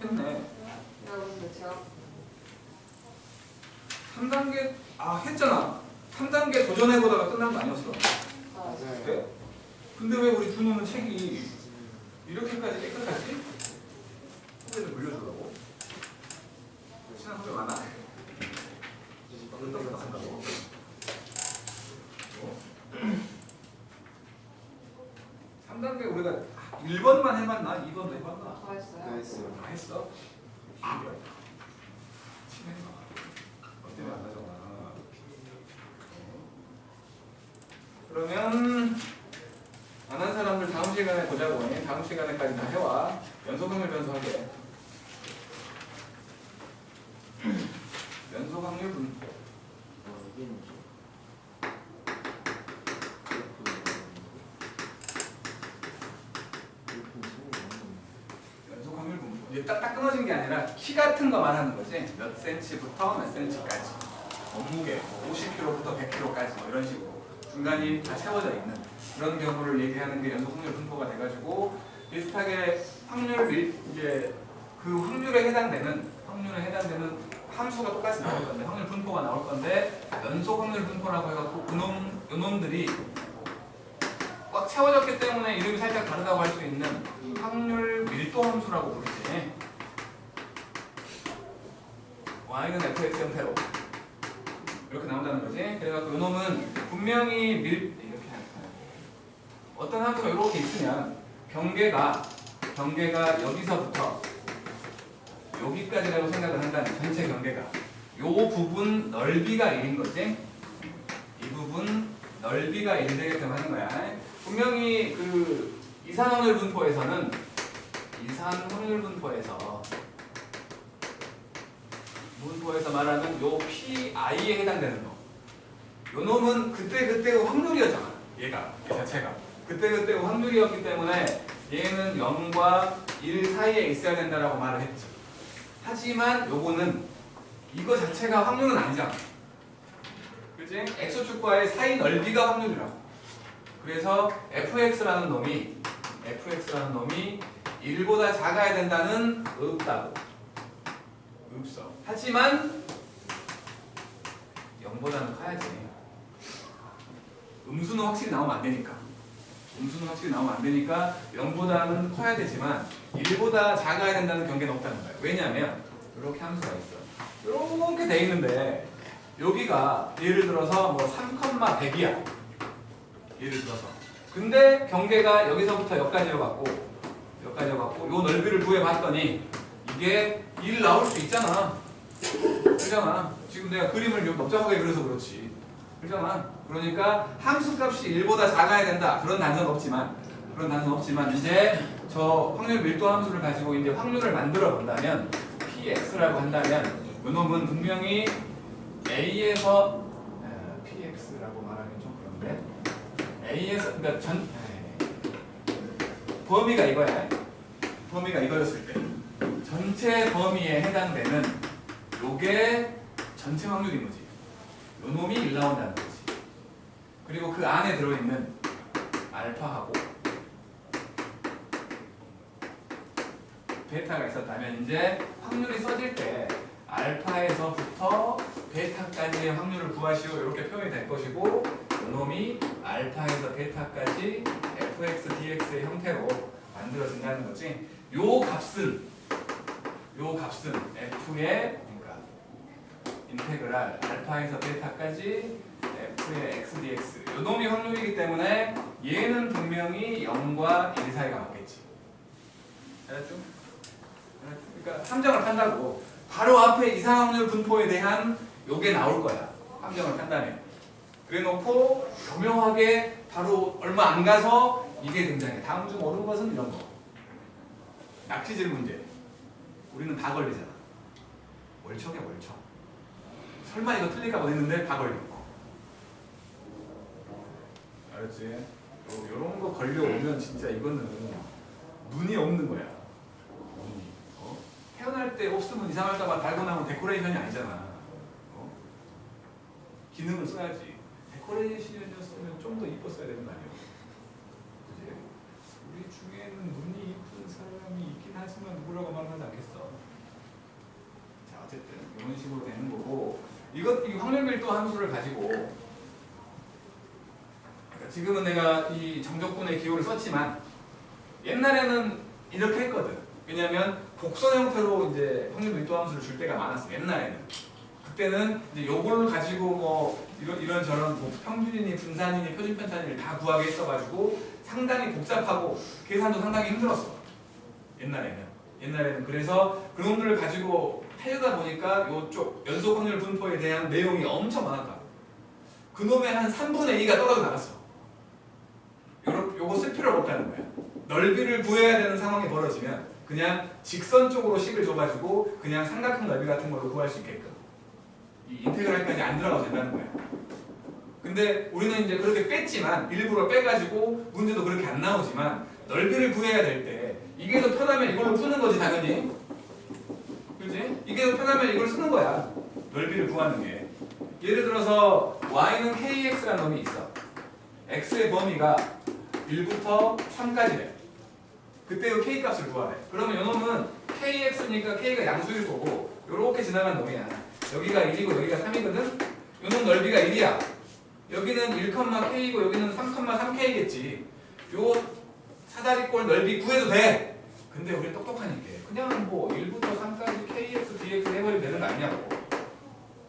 했네.
야, 근데 제가
3단계, 했잖아. 3단계 도전해보다가 끝난 거 아니었어?
맞아요.
그래? 근데 왜 우리 준우는 책이 이렇게까지 깨끗하지? 후배를 물려주려고? 친한 후배 많아? 그렇다고 한다고? 3단계 우리가 1번만 해봤나? 2번도 해봤나?
다
다
했어요.
했어요.
다 했어? 신기하다. 친해가. 너 때문에 안 하잖아. 그러면 안 한 사람들 다음 시간에 보자고. 다음 시간에까지 다 해와. 연속 확률 변수하게. 연속 확률 분포.
이게 뭐지?
연속 확률 분포. 이게 딱딱 끊어진 게 아니라 키 같은 거 말하는 거지. 몇 센치부터 몇 센치까지. 몸무게 50kg부터 100kg까지 뭐 이런 식으로 중간이 다 채워져 있는 그런 경우를 얘기하는 게 연속 확률 분포가 돼가지고 비슷하게 이제 그 확률에 해당되는 함수가 똑같이 나올 건데 확률 분포가 나올 건데 연속 확률 분포라고 해갖고 요놈들이 꽉 채워졌기 때문에 이름이 살짝 다르다고 할 수 있는 확률 밀도 함수라고 부르지. y는 fx 형태로 이렇게 나온다는 거지. 그래갖고 요놈은 분명히 이렇게 어떤 함수가 이렇게 있으면 경계가 여기서부터 여기까지라고 생각을 한다는 전체 경계가 요 부분 넓이가 1인 거지. 이 부분 넓이가 1 되게끔 하는 거야. 분명히 그 이산 확률 분포에서 말하는 요 PI에 해당되는 거. 요 놈은 그때 확률이었잖아. 얘 자체가. 그때 확률이었기 때문에 얘는 0과 1 사이에 있어야 된다라고 말을 했지. 하지만 요거는 이거 자체가 확률은 아니잖아. 그치? x축과의 사이 넓이가 확률이라고. 그래서 fx라는 놈이 1보다 작아야 된다는 없다고. 없어. 하지만 0보다는 커야지. 음수는 확실히 나오면 안 되니까. 음수는 확실히 나오면 안 되니까 0보다는 커야 되지만 1보다 작아야 된다는 경계는 없다는 거예요. 왜냐하면 이렇게 함수가 있어. 이렇게 돼 있는데 여기가 예를 들어서 뭐 3,100이야. 예를 들어서. 근데 경계가 여기서부터 여기까지여갖고 요 넓이를 구해봤더니 이게 1 나올 수 있잖아. 그렇잖아. 지금 내가 그림을 좀 넓적하게 그려서 그렇지. 그렇잖아. 그러니까 함수값이 1보다 작아야 된다. 그런 단서는 없지만 이제 저 확률 밀도 함수를 가지고 이제 확률을 만들어 본다면 px라고 한다면 이놈은 분명히 a에서 px라고 말하면 좀 그런데 a에서 그러니까 범위가 이거야. 범위가 이거였을 때 전체 범위에 해당되는 요게 전체 확률인 거지. 요 놈이 1 나온다는 거지. 그리고 그 안에 들어있는 알파하고 베타가 있었다면 이제 확률이 써질 때 알파에서부터 베타까지의 확률을 구하시오 이렇게 표현이 될 것이고 요 놈이 알파에서 베타까지 fx, dx의 형태로 만들어진다는 거지. 요 값은 f의 그러니까 인테그랄 알파에서 베타까지 f의 x, dx 요 놈이 확률이기 때문에 얘는 분명히 0과 1 사이가 맞겠지. 알았죠? 그러니까 함정을 판다고 바로 앞에 이상확률 분포에 대한 요게 나올 거야. 함정을 판다면. 그래놓고 교묘하게 바로 얼마 안 가서 이게 등장해. 다음 중 옳은 것은 이런 거. 낚시질 문제. 우리는 다 걸리잖아. 월척이야 월척. 설마 이거 틀릴까 봐 했는데 다 걸려. 알았지? 요런 거 걸려오면 진짜 이거는 눈이 없는 거야. 눈이. 태어날 때 없으면 이상할까 봐 달고 나면 데코레이션이 아니잖아. 기능을 써야지. 데코레이션이었으면 좀 더 이뻤어야 되는 거 아니야? 그치? 우리 중에는 눈이 이쁜 사람이 있긴 하지만 누구라고 말하지 않겠어. 자, 어쨌든 이런 식으로 되는 거고 이 확률 밀도 함수를 가지고 그러니까 지금은 내가 이 정적분의 기호를 썼지만 옛날에는 이렇게 했거든. 왜냐면 곡선 형태로 이제 확률 밀도 함수를 줄 때가 많았어. 옛날에는. 그때는 이제 요걸 가지고 뭐 이런 저런 뭐 평균이니 분산이니 표준 편차니를 다 구하게 했어가지고 상당히 복잡하고 계산도 상당히 힘들었어. 옛날에는 그래서 그놈들을 가지고 하려다 보니까 요쪽 연속 확률 분포에 대한 내용이 엄청 많았다. 그놈의 한 3분의 2가 떨어져 나갔어. 요거 쓸 필요가 없다는 거야. 넓이를 구해야 되는 상황이 벌어지면 그냥 직선 쪽으로 식을 줘가지고 그냥 삼각형 넓이 같은 걸로 구할 수 있게끔 이 인테그랄까지 안 들어가도 된다는 거야. 근데 우리는 이제 그렇게 뺐지만 일부러 빼가지고 문제도 그렇게 안 나오지만 넓이를 구해야 될 때 이게 더 편하면 이걸로 푸는 거지 당연히. 그렇지? 이게 더 편하면 이걸 쓰는 거야. 넓이를 구하는 게. 예를 들어서 y는 kx라는 놈이 있어. x의 범위가 1부터 3까지래. 그때 그 k 값을 구하래. 그러면 이놈은 kx니까 k가 양수일 거고 요렇게 지나간 놈이야. 여기가 1이고 여기가 3이거든? 요놈 넓이가 1이야. 여기는 1,k이고 여기는 3,3k겠지. 요 사다리꼴 넓이 구해도 돼. 근데 우리 똑똑하니까 그냥 뭐 1부터 3까지 kx, dx 해버리면 되는 거 아니냐고.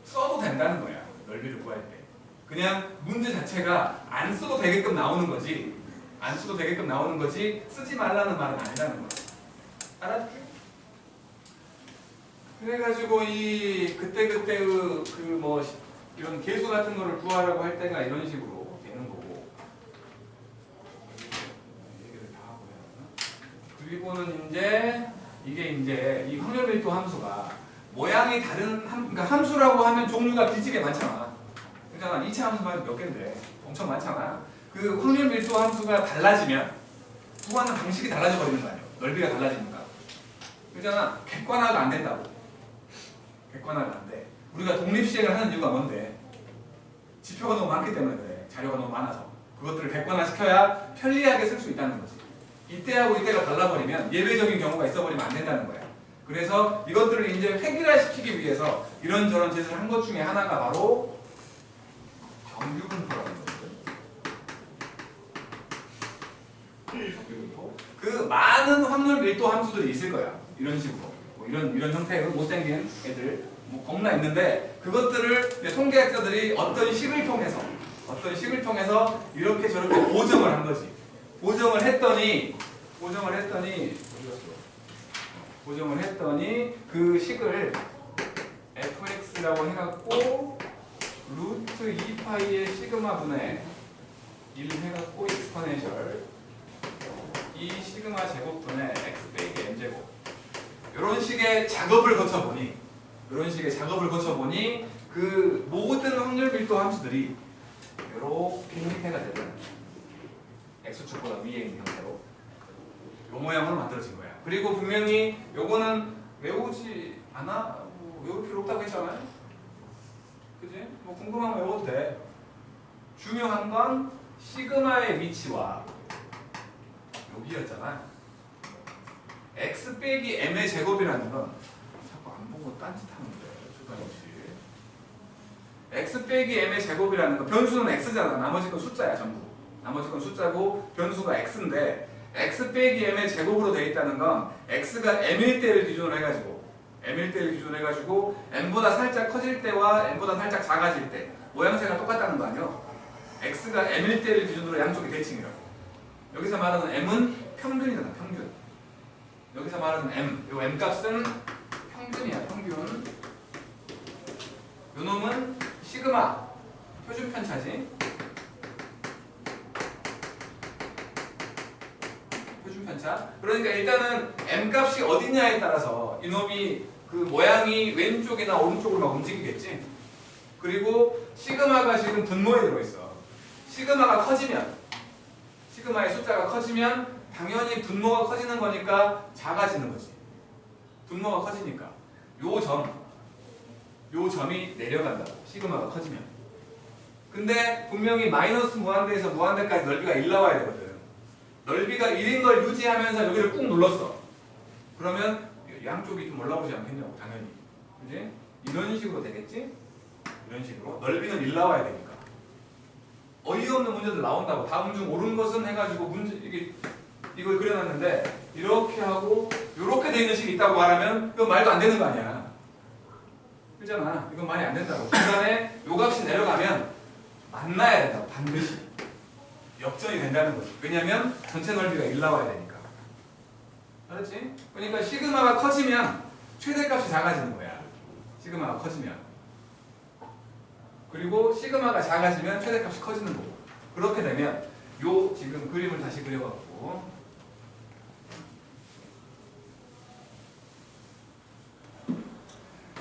써도 된다는 거야. 넓이를 구할 때. 그냥 문제 자체가 안 써도 되게끔 나오는 거지. 안 써도 되게끔 나오는 거지 쓰지 말라는 말은 아니라는 거야. 알았지? 그래가지고 이 그때 그 뭐 이런 계수 같은 거를 구하라고 할 때가 이런 식으로 되는 거고. 얘기를 다 하고 해야 되나? 그리고는 이게 이제 이 확률 밀도 함수가 모양이 다른 그러니까 함수라고 하면 종류가 뒤지게 많잖아. 그러잖아. 2차 함수가 몇 개인데 엄청 많잖아. 그 확률 밀도 함수가 달라지면 구하는 방식이 달라져 버리는 거 아니야. 넓이가 달라지니까. 그러잖아. 객관화가 안 된다고. 객관화가 안 돼. 우리가 독립시행을 하는 이유가 뭔데? 지표가 너무 많기 때문에 그래. 자료가 너무 많아서. 그것들을 객관화시켜야 편리하게 쓸 수 있다는 거지. 이때하고 이때가 달라버리면 예외적인 경우가 있어버리면 안 된다는 거야. 그래서 이것들을 이제 획일화시키기 위해서 이런저런 짓을 한 것 중에 하나가 바로 정규분포라는 거거든. 그 많은 확률 밀도 함수들이 있을 거야. 이런 식으로. 뭐 이런 형태의 못생긴 애들 뭐 겁나 있는데 그것들을 이제 통계학자들이 어떤 식을 통해서 이렇게 저렇게 보정을 한 거지. 보정을 했더니 그 식을 fx라고 해갖고 루트 2파이의 시그마 분의 1 해갖고 익스포넨셜 이 시그마 제곱분의 x 빼기 m 제곱 이런 식의 작업을 거쳐보니 그 모든 확률 밀도 함수들이 이렇게 형태가 되는 x축보다 위에 있는 형태로 이 모양으로 만들어진 거야. 그리고 분명히 요거는 외우지 않아? 뭐 외울 필요 없다고 했잖아요. 그지? 뭐 궁금하면 외워도 돼. 중요한 건 시그마의 위치와 여기였잖아. x 빼기 m의 제곱이라는 건 자꾸 안 보고 딴짓하는데 초등학생 x 빼기 m의 제곱이라는 건 변수는 x잖아. 나머지 건 숫자야 전부. 나머지 건 숫자고 변수가 x인데 x 빼기 m의 제곱으로 되어 있다는 건 x가 m일 때를 기준으로 해가지고 m보다 살짝 커질 때와 m보다 살짝 작아질 때 모양새가 똑같다는 거 아니야? x가 m일 때를 기준으로 양쪽이 대칭이라고. 여기서 말하는 m은 평균이잖아. 평균. 여기서 말하는 m, 요 m 값은 평균이야. 평균. 요 놈은 시그마 표준 편차지. 표준 편차. 그러니까 일단은 m 값이 어디냐에 따라서 이놈이 그 모양이 왼쪽이나 오른쪽으로 막 움직이겠지. 그리고 시그마가 지금 분모에 들어있어. 시그마가 커지면 시그마의 숫자가 커지면 당연히 분모가 커지는 거니까 작아지는 거지. 분모가 커지니까 요 점이 내려간다고. 시그마가 커지면. 근데 분명히 마이너스 무한대에서 무한대까지 넓이가 1 나와야 되거든. 넓이가 1인 걸 유지하면서 여기를 꾹 눌렀어. 그러면 양쪽이 좀 올라오지 않겠냐고. 당연히. 그지? 이런 식으로 되겠지? 이런 식으로. 넓이는 1 나와야 되니까. 어이없는 문제들 나온다고. 다음 중 옳은 것은 해가지고 이걸 그려놨는데 이렇게 하고 이렇게 돼 있는 식이 있다고 말하면 이건 말도 안 되는 거 아니야. 그잖아. 이건 말이 안 된다고. 중간에 요 값이 내려가면 만나야 된다고. 반드시. 역전이 된다는 거지. 왜냐면 전체 넓이가 1 나와야 되니까. 알았지? 그러니까 시그마가 커지면 최대값이 작아지는 거야. 시그마가 커지면. 그리고 시그마가 작아지면 최대값이 커지는 거고. 그렇게 되면 요 지금 그림을 다시 그려갖고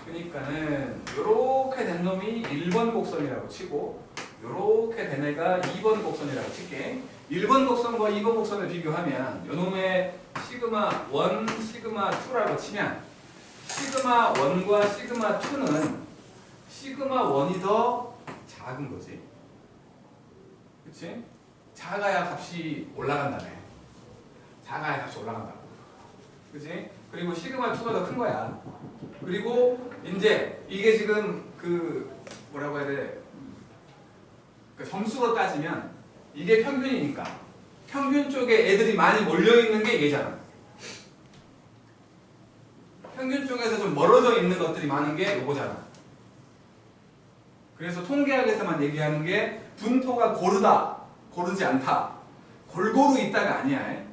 그러니까는 요렇게 된 놈이 1번 곡선이라고 치고 요렇게 된 애가 2번 곡선이라고 칠게. 1번 곡선과 2번 곡선을 비교하면 요놈의 시그마 1, 시그마 2라고 치면 시그마 1과 시그마 2는 시그마 1이 더 작은 거지. 그치? 작아야 값이 올라간다네. 작아야 값이 올라간다고. 그치? 그리고 시그마 2가 더 큰 거야. 그리고 이제 이게 지금 그 뭐라고 해야 돼? 그 점수로 따지면 이게 평균이니까 평균 쪽에 애들이 많이 몰려있는 게 얘잖아. 평균 쪽에서 좀 멀어져 있는 것들이 많은 게 요거잖아. 그래서 통계학에서만 얘기하는 게 분포가 고르다, 고르지 않다, 골고루 있다가 아니야.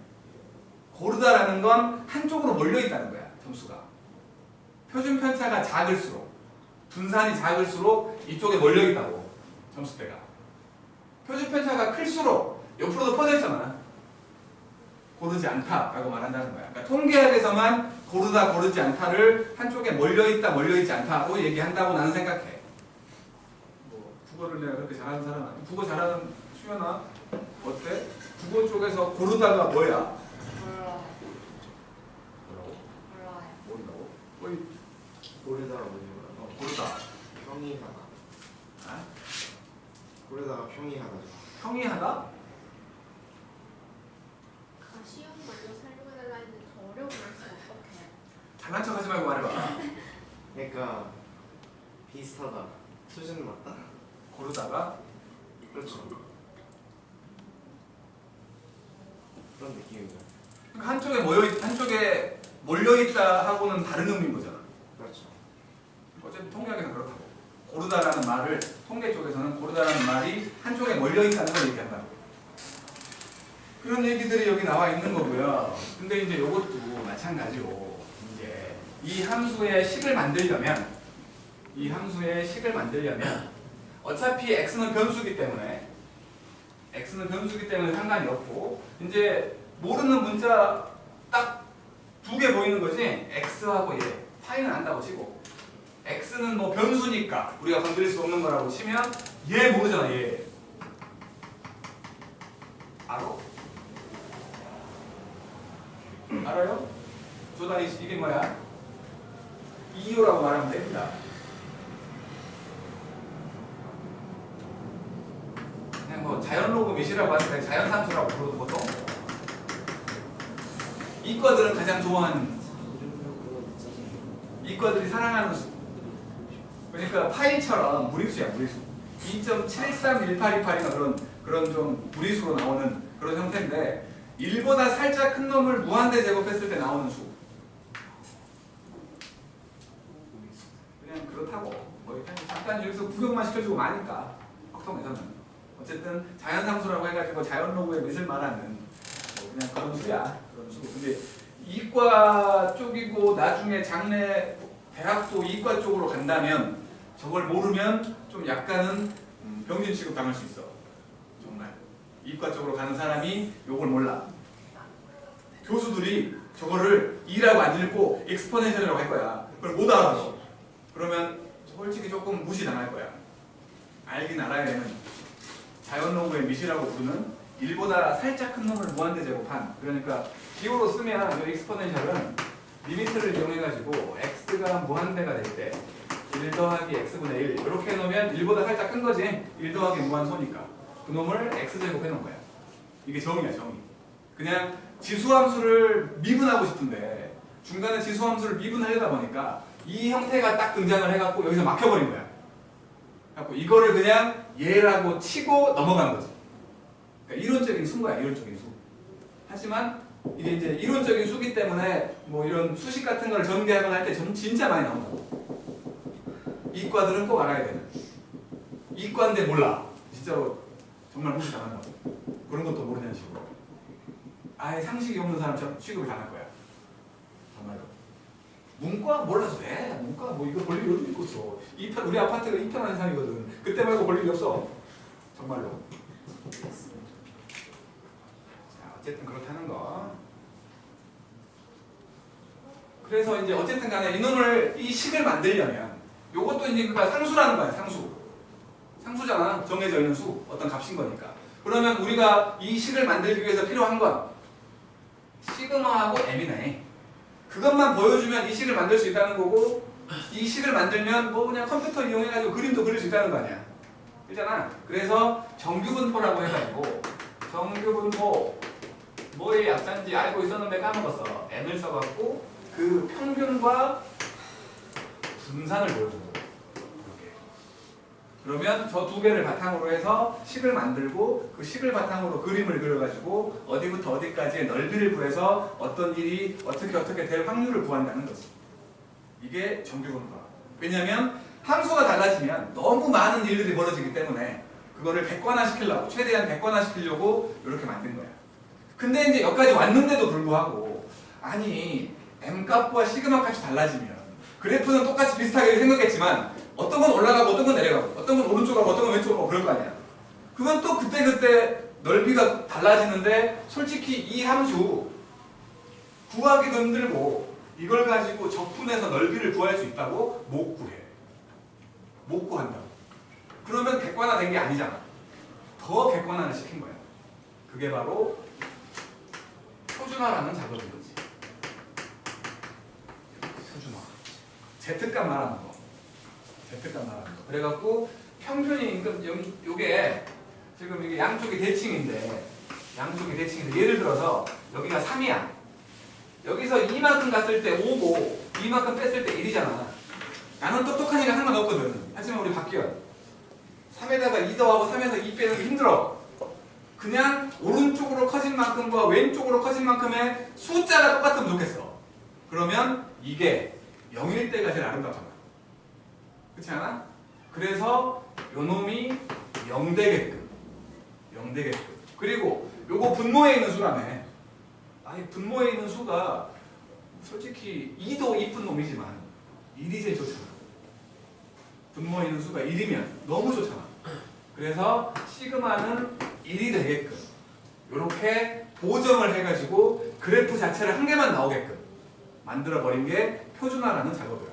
고르다라는 건 한쪽으로 몰려있다는 거야. 점수가. 표준 편차가 작을수록, 분산이 작을수록 이쪽에 몰려있다고. 점수대가. 표준 편차가 클수록 옆으로도 퍼져있잖아. 고르지 않다라고 말한다는 거야. 그러니까 통계학에서만 고르다, 고르지 않다를 한쪽에 몰려있다, 몰려있지 않다고 얘기한다고 나는 생각해. 뭐 국어를 내가 그렇게 잘하는 사람 아니야. 국어 잘하는 수연아 어때? 국어 쪽에서 고르다가 뭐야?
몰라.
뭐라고?
몰라요.
모른다고? 거의
고르다가 뭐냐면
고르다.
평이하다.
아?
고르다가 평이하다.
평이하다?
쉬운 말로 설명해달라 했는데 더 어려운 말씀 어떡해?
잘난 척하지 말고 말해봐.
그러니까 비슷하다. 수준 맞다.
고르다가
그렇죠. 그런 느낌이죠.
그러니까 한쪽에 몰려있다 하고는 다른 의미인 거잖아.
그렇죠.
어쨌든 통계학에서는 그렇다고. 고르다라는 말을 통계 쪽에서는 고르다라는 말이 한쪽에 몰려있다는 걸 얘기한다고. 그런 얘기들이 여기 나와 있는 거고요. 근데 이제 이것도 마찬가지로 이제 이 함수의 식을 만들려면 어차피 x는 변수기 때문에 상관이 없고 이제 모르는 문자 딱 두 개 보이는 거지. x하고 얘 파이는 안다고 치고 x는 뭐 변수니까 우리가 건드릴 수 없는 거라고 치면 얘 모르잖아. 얘 알아요? 조단이 이게 뭐야? 2호라고 말하면 됩니다. 그냥 뭐 자연로그 밑이라고 하니까 자연함수라고 부르도 보통 이과들은 가장 좋아하는 이과들이 사랑하는 수. 그러니까 파이처럼 무리수야, 무리수. 2.73188이나 그런 좀 무리수로 나오는 그런 형태인데 1보다 살짝 큰 놈을 무한대 제곱했을 때 나오는 수. 그냥 그렇다고 뭐 그냥 잠깐 여기서 구경만 시켜주고 마니까 확통에서는 어쨌든 자연상수라고 해가지고 자연로그의 밑을 말하는 뭐 그냥 그런 수야. 그런 수. 근데 이과 쪽이고 나중에 장래 대학도 이과 쪽으로 간다면 저걸 모르면 좀 약간은 병신 취급 당할 수 있어. 정말 이과 쪽으로 가는 사람이 요걸 몰라. 교수들이 저거를 2라고 안 읽고 익스포넨셜이라고 할 거야. 그걸 못 알아들어. 그러면 솔직히 조금 무시당할 거야. 알긴 알아야 되는 자연로그의 밑이라고 부르는 1보다 살짝 큰 놈을 무한대 제곱한, 그러니까 기호로 쓰면 이 익스포넨셜은 리미트를 이용해가지고 x가 무한대가 될 때 1 더하기 x분의 1 이렇게 해놓으면 1보다 살짝 큰 거지. 1 더하기 무한소니까 그 놈을 x제곱 해놓은 거야. 이게 정의야, 정의. 그냥 지수함수를 미분하고 싶은데 중간에 지수함수를 미분하려다 보니까 이 형태가 딱 등장을 해갖고 여기서 막혀버린 거야. 그래갖고 이거를 그냥 얘라고 치고 넘어간 거지. 그러니까 이론적인 수인 거야, 이론적인 수. 하지만 이게 이제 이론적인 수기 때문에 뭐 이런 수식 같은 걸 전개하거나 할 때 진짜 많이 나온다고. 이과들은 꼭 알아야 되는. 이과인데 몰라. 진짜로 정말 무시 당한다고. 그런 것도 모르는 식으로. 아예 상식이 없는 사람처럼 취급을 당할 거야. 정말로. 문과 몰라서 왜? 문과 뭐 이거 볼 일이 어디 있어. 우리 아파트가 2편 이상이거든. 그때 말고 볼 일이 없어. 정말로. 자, 어쨌든 그렇다는 거. 그래서 이제 어쨌든 간에 이 식을 만들려면 요것도 이제 그러니까 상수라는 거야. 상수잖아. 정해져 있는 수. 어떤 값인 거니까. 그러면 우리가 이 식을 만들기 위해서 필요한 건 시그마하고 m이네. 그것만 보여주면 이 식을 만들 수 있다는 거고, 이 식을 만들면 뭐 그냥 컴퓨터 이용해가지고 그림도 그릴 수 있다는 거 아니야. 그잖아. 그래서 정규분포라고 해가지고 정규분포 뭐의 약자인지 알고 있었는데 까먹었어. n을 써갖고 그 평균과 분산을 보여주는 거예요. 그러면 저 두 개를 바탕으로 해서 식을 만들고 그 식을 바탕으로 그림을 그려가지고 어디부터 어디까지의 넓이를 구해서 어떤 일이 어떻게 될 확률을 구한다는 거지. 이게 정규분포라. 왜냐하면 함수가 달라지면 너무 많은 일들이 벌어지기 때문에 그거를 객관화시키려고, 최대한 객관화시키려고 이렇게 만든 거야. 근데 이제 여기까지 왔는데도 불구하고 아니 m값과 시그마 값이 달라지면 그래프는 똑같이 비슷하게 생겼겠지만 어떤 건 올라가고 어떤 건 내려가고 어떤 건 오른쪽으로 가고 어떤 건 왼쪽으로 가고 그럴 거 아니야. 그건 또 그때 넓이가 달라지는데 솔직히 이 함수 구하기도 힘들고 이걸 가지고 적분해서 넓이를 구할 수 있다고? 못 구해. 못 구한다고. 그러면 객관화된 게 아니잖아. 더 객관화를 시킨 거야. 그게 바로 표준화라는 작업인 거지. 표준화. Z값 말하는 거. Z값 말하는 거. 그래갖고 평균이, 요게 지금 이게 양쪽이 대칭인데 예를 들어서 여기가 3이야. 여기서 이만큼 갔을 때 5고 이만큼 뺐을 때 1이잖아. 나는 똑똑하니까 상관없거든. 하지만 우리 박기현 3에다가 2 더하고 3에서 2 빼는 게 힘들어. 그냥 오른쪽으로 커진 만큼과 왼쪽으로 커진 만큼의 숫자가 똑같으면 좋겠어. 그러면 이게 0일 때가 제일 아름답잖아. 그렇지 않아? 그래서 요 놈이 0 되게끔. 0 되게끔. 그리고 요거 분모에 있는 수라며. 아니 분모에 있는 수가 솔직히 2도 이쁜 놈이지만 1이 제일 좋잖아. 분모에 있는 수가 1이면 너무 좋잖아. 그래서 시그마는 1이 되게끔 이렇게 보정을 해가지고 그래프 자체를 한 개만 나오게끔 만들어버린 게 표준화라는 작업이야.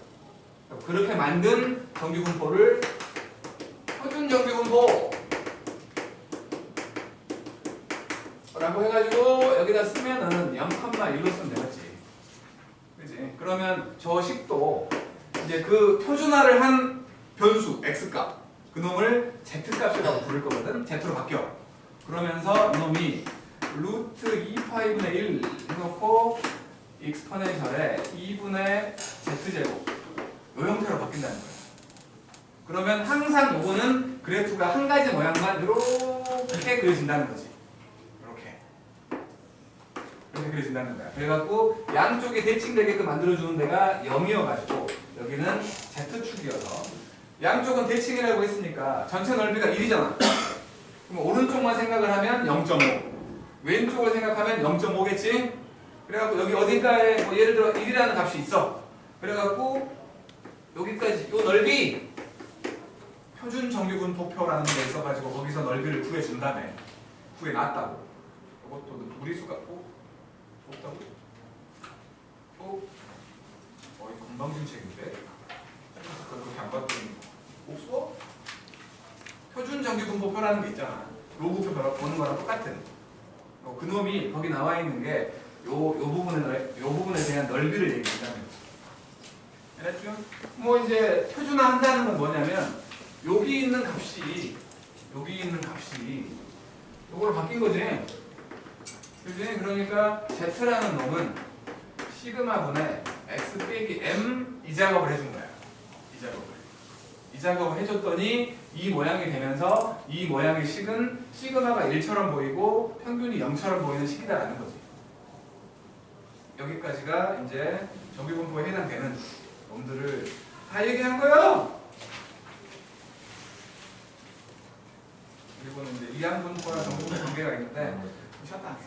그렇게 만든 정규분포를 표준 정규분포 라고 해가지고 여기다 쓰면은 0,1로 쓰면 되겠지. 그치? 그러면 저 식도 이제 그 표준화를 한 변수 x값 그놈을 z값이라고 부를 거거든. z로 바뀌어. 그러면서 이놈이 루트 2파이분의 1 해놓고 익스포넨셜에 2분의 z제곱 요 형태로 바뀐다는 거야. 그러면 항상 요거는 그래프가 한 가지 모양만 이렇게 그려진다는 거지. 이렇게 그려진다는 거야. 그래갖고 양쪽이 대칭되게끔 만들어주는 데가 0이어가지고 여기는 z축이어서 양쪽은 대칭이라고 했으니까 전체 넓이가 1이잖아. 그럼 오른쪽만 생각을 하면 0.5 왼쪽을 생각하면 0.5겠지? 그래갖고 여기 어딘가에 뭐 예를 들어 1이라는 값이 있어. 그래갖고 여기까지 요 넓이 표준 정규분포표라는 데 있어가지고 거기서 넓이를 구해준 다음에 구해놨다고. 이것도 무리수가 없다고? 거의 건방진책인데? 그렇게 안 봤더니 없어? 표준 정규분포표라는 게 있잖아. 로그표 보는 거랑 똑같은. 그놈이 거기 나와 있는 게 요 부분에 대한 넓이를 얘기한다는 거지. 알았죠? 뭐 이제 표준화 한다는 건 뭐냐면 여기 있는 값이 요걸로 바뀐 거지. 그지? 그러니까 z라는 놈은 시그마분의 x 빼기 m 이 작업을 해준 거야. 이 작업을 해줬더니 이 모양이 되면서 이 모양의 식은 시그마가 1처럼 보이고 평균이 0처럼 보이는 식이다라는 거지. 여기까지가 이제 정규분포에 해당되는 놈들을 다 얘기한 거예요. 그리고는 이제 이항분포랑 정규분포 관계가 있는데 쉬었다.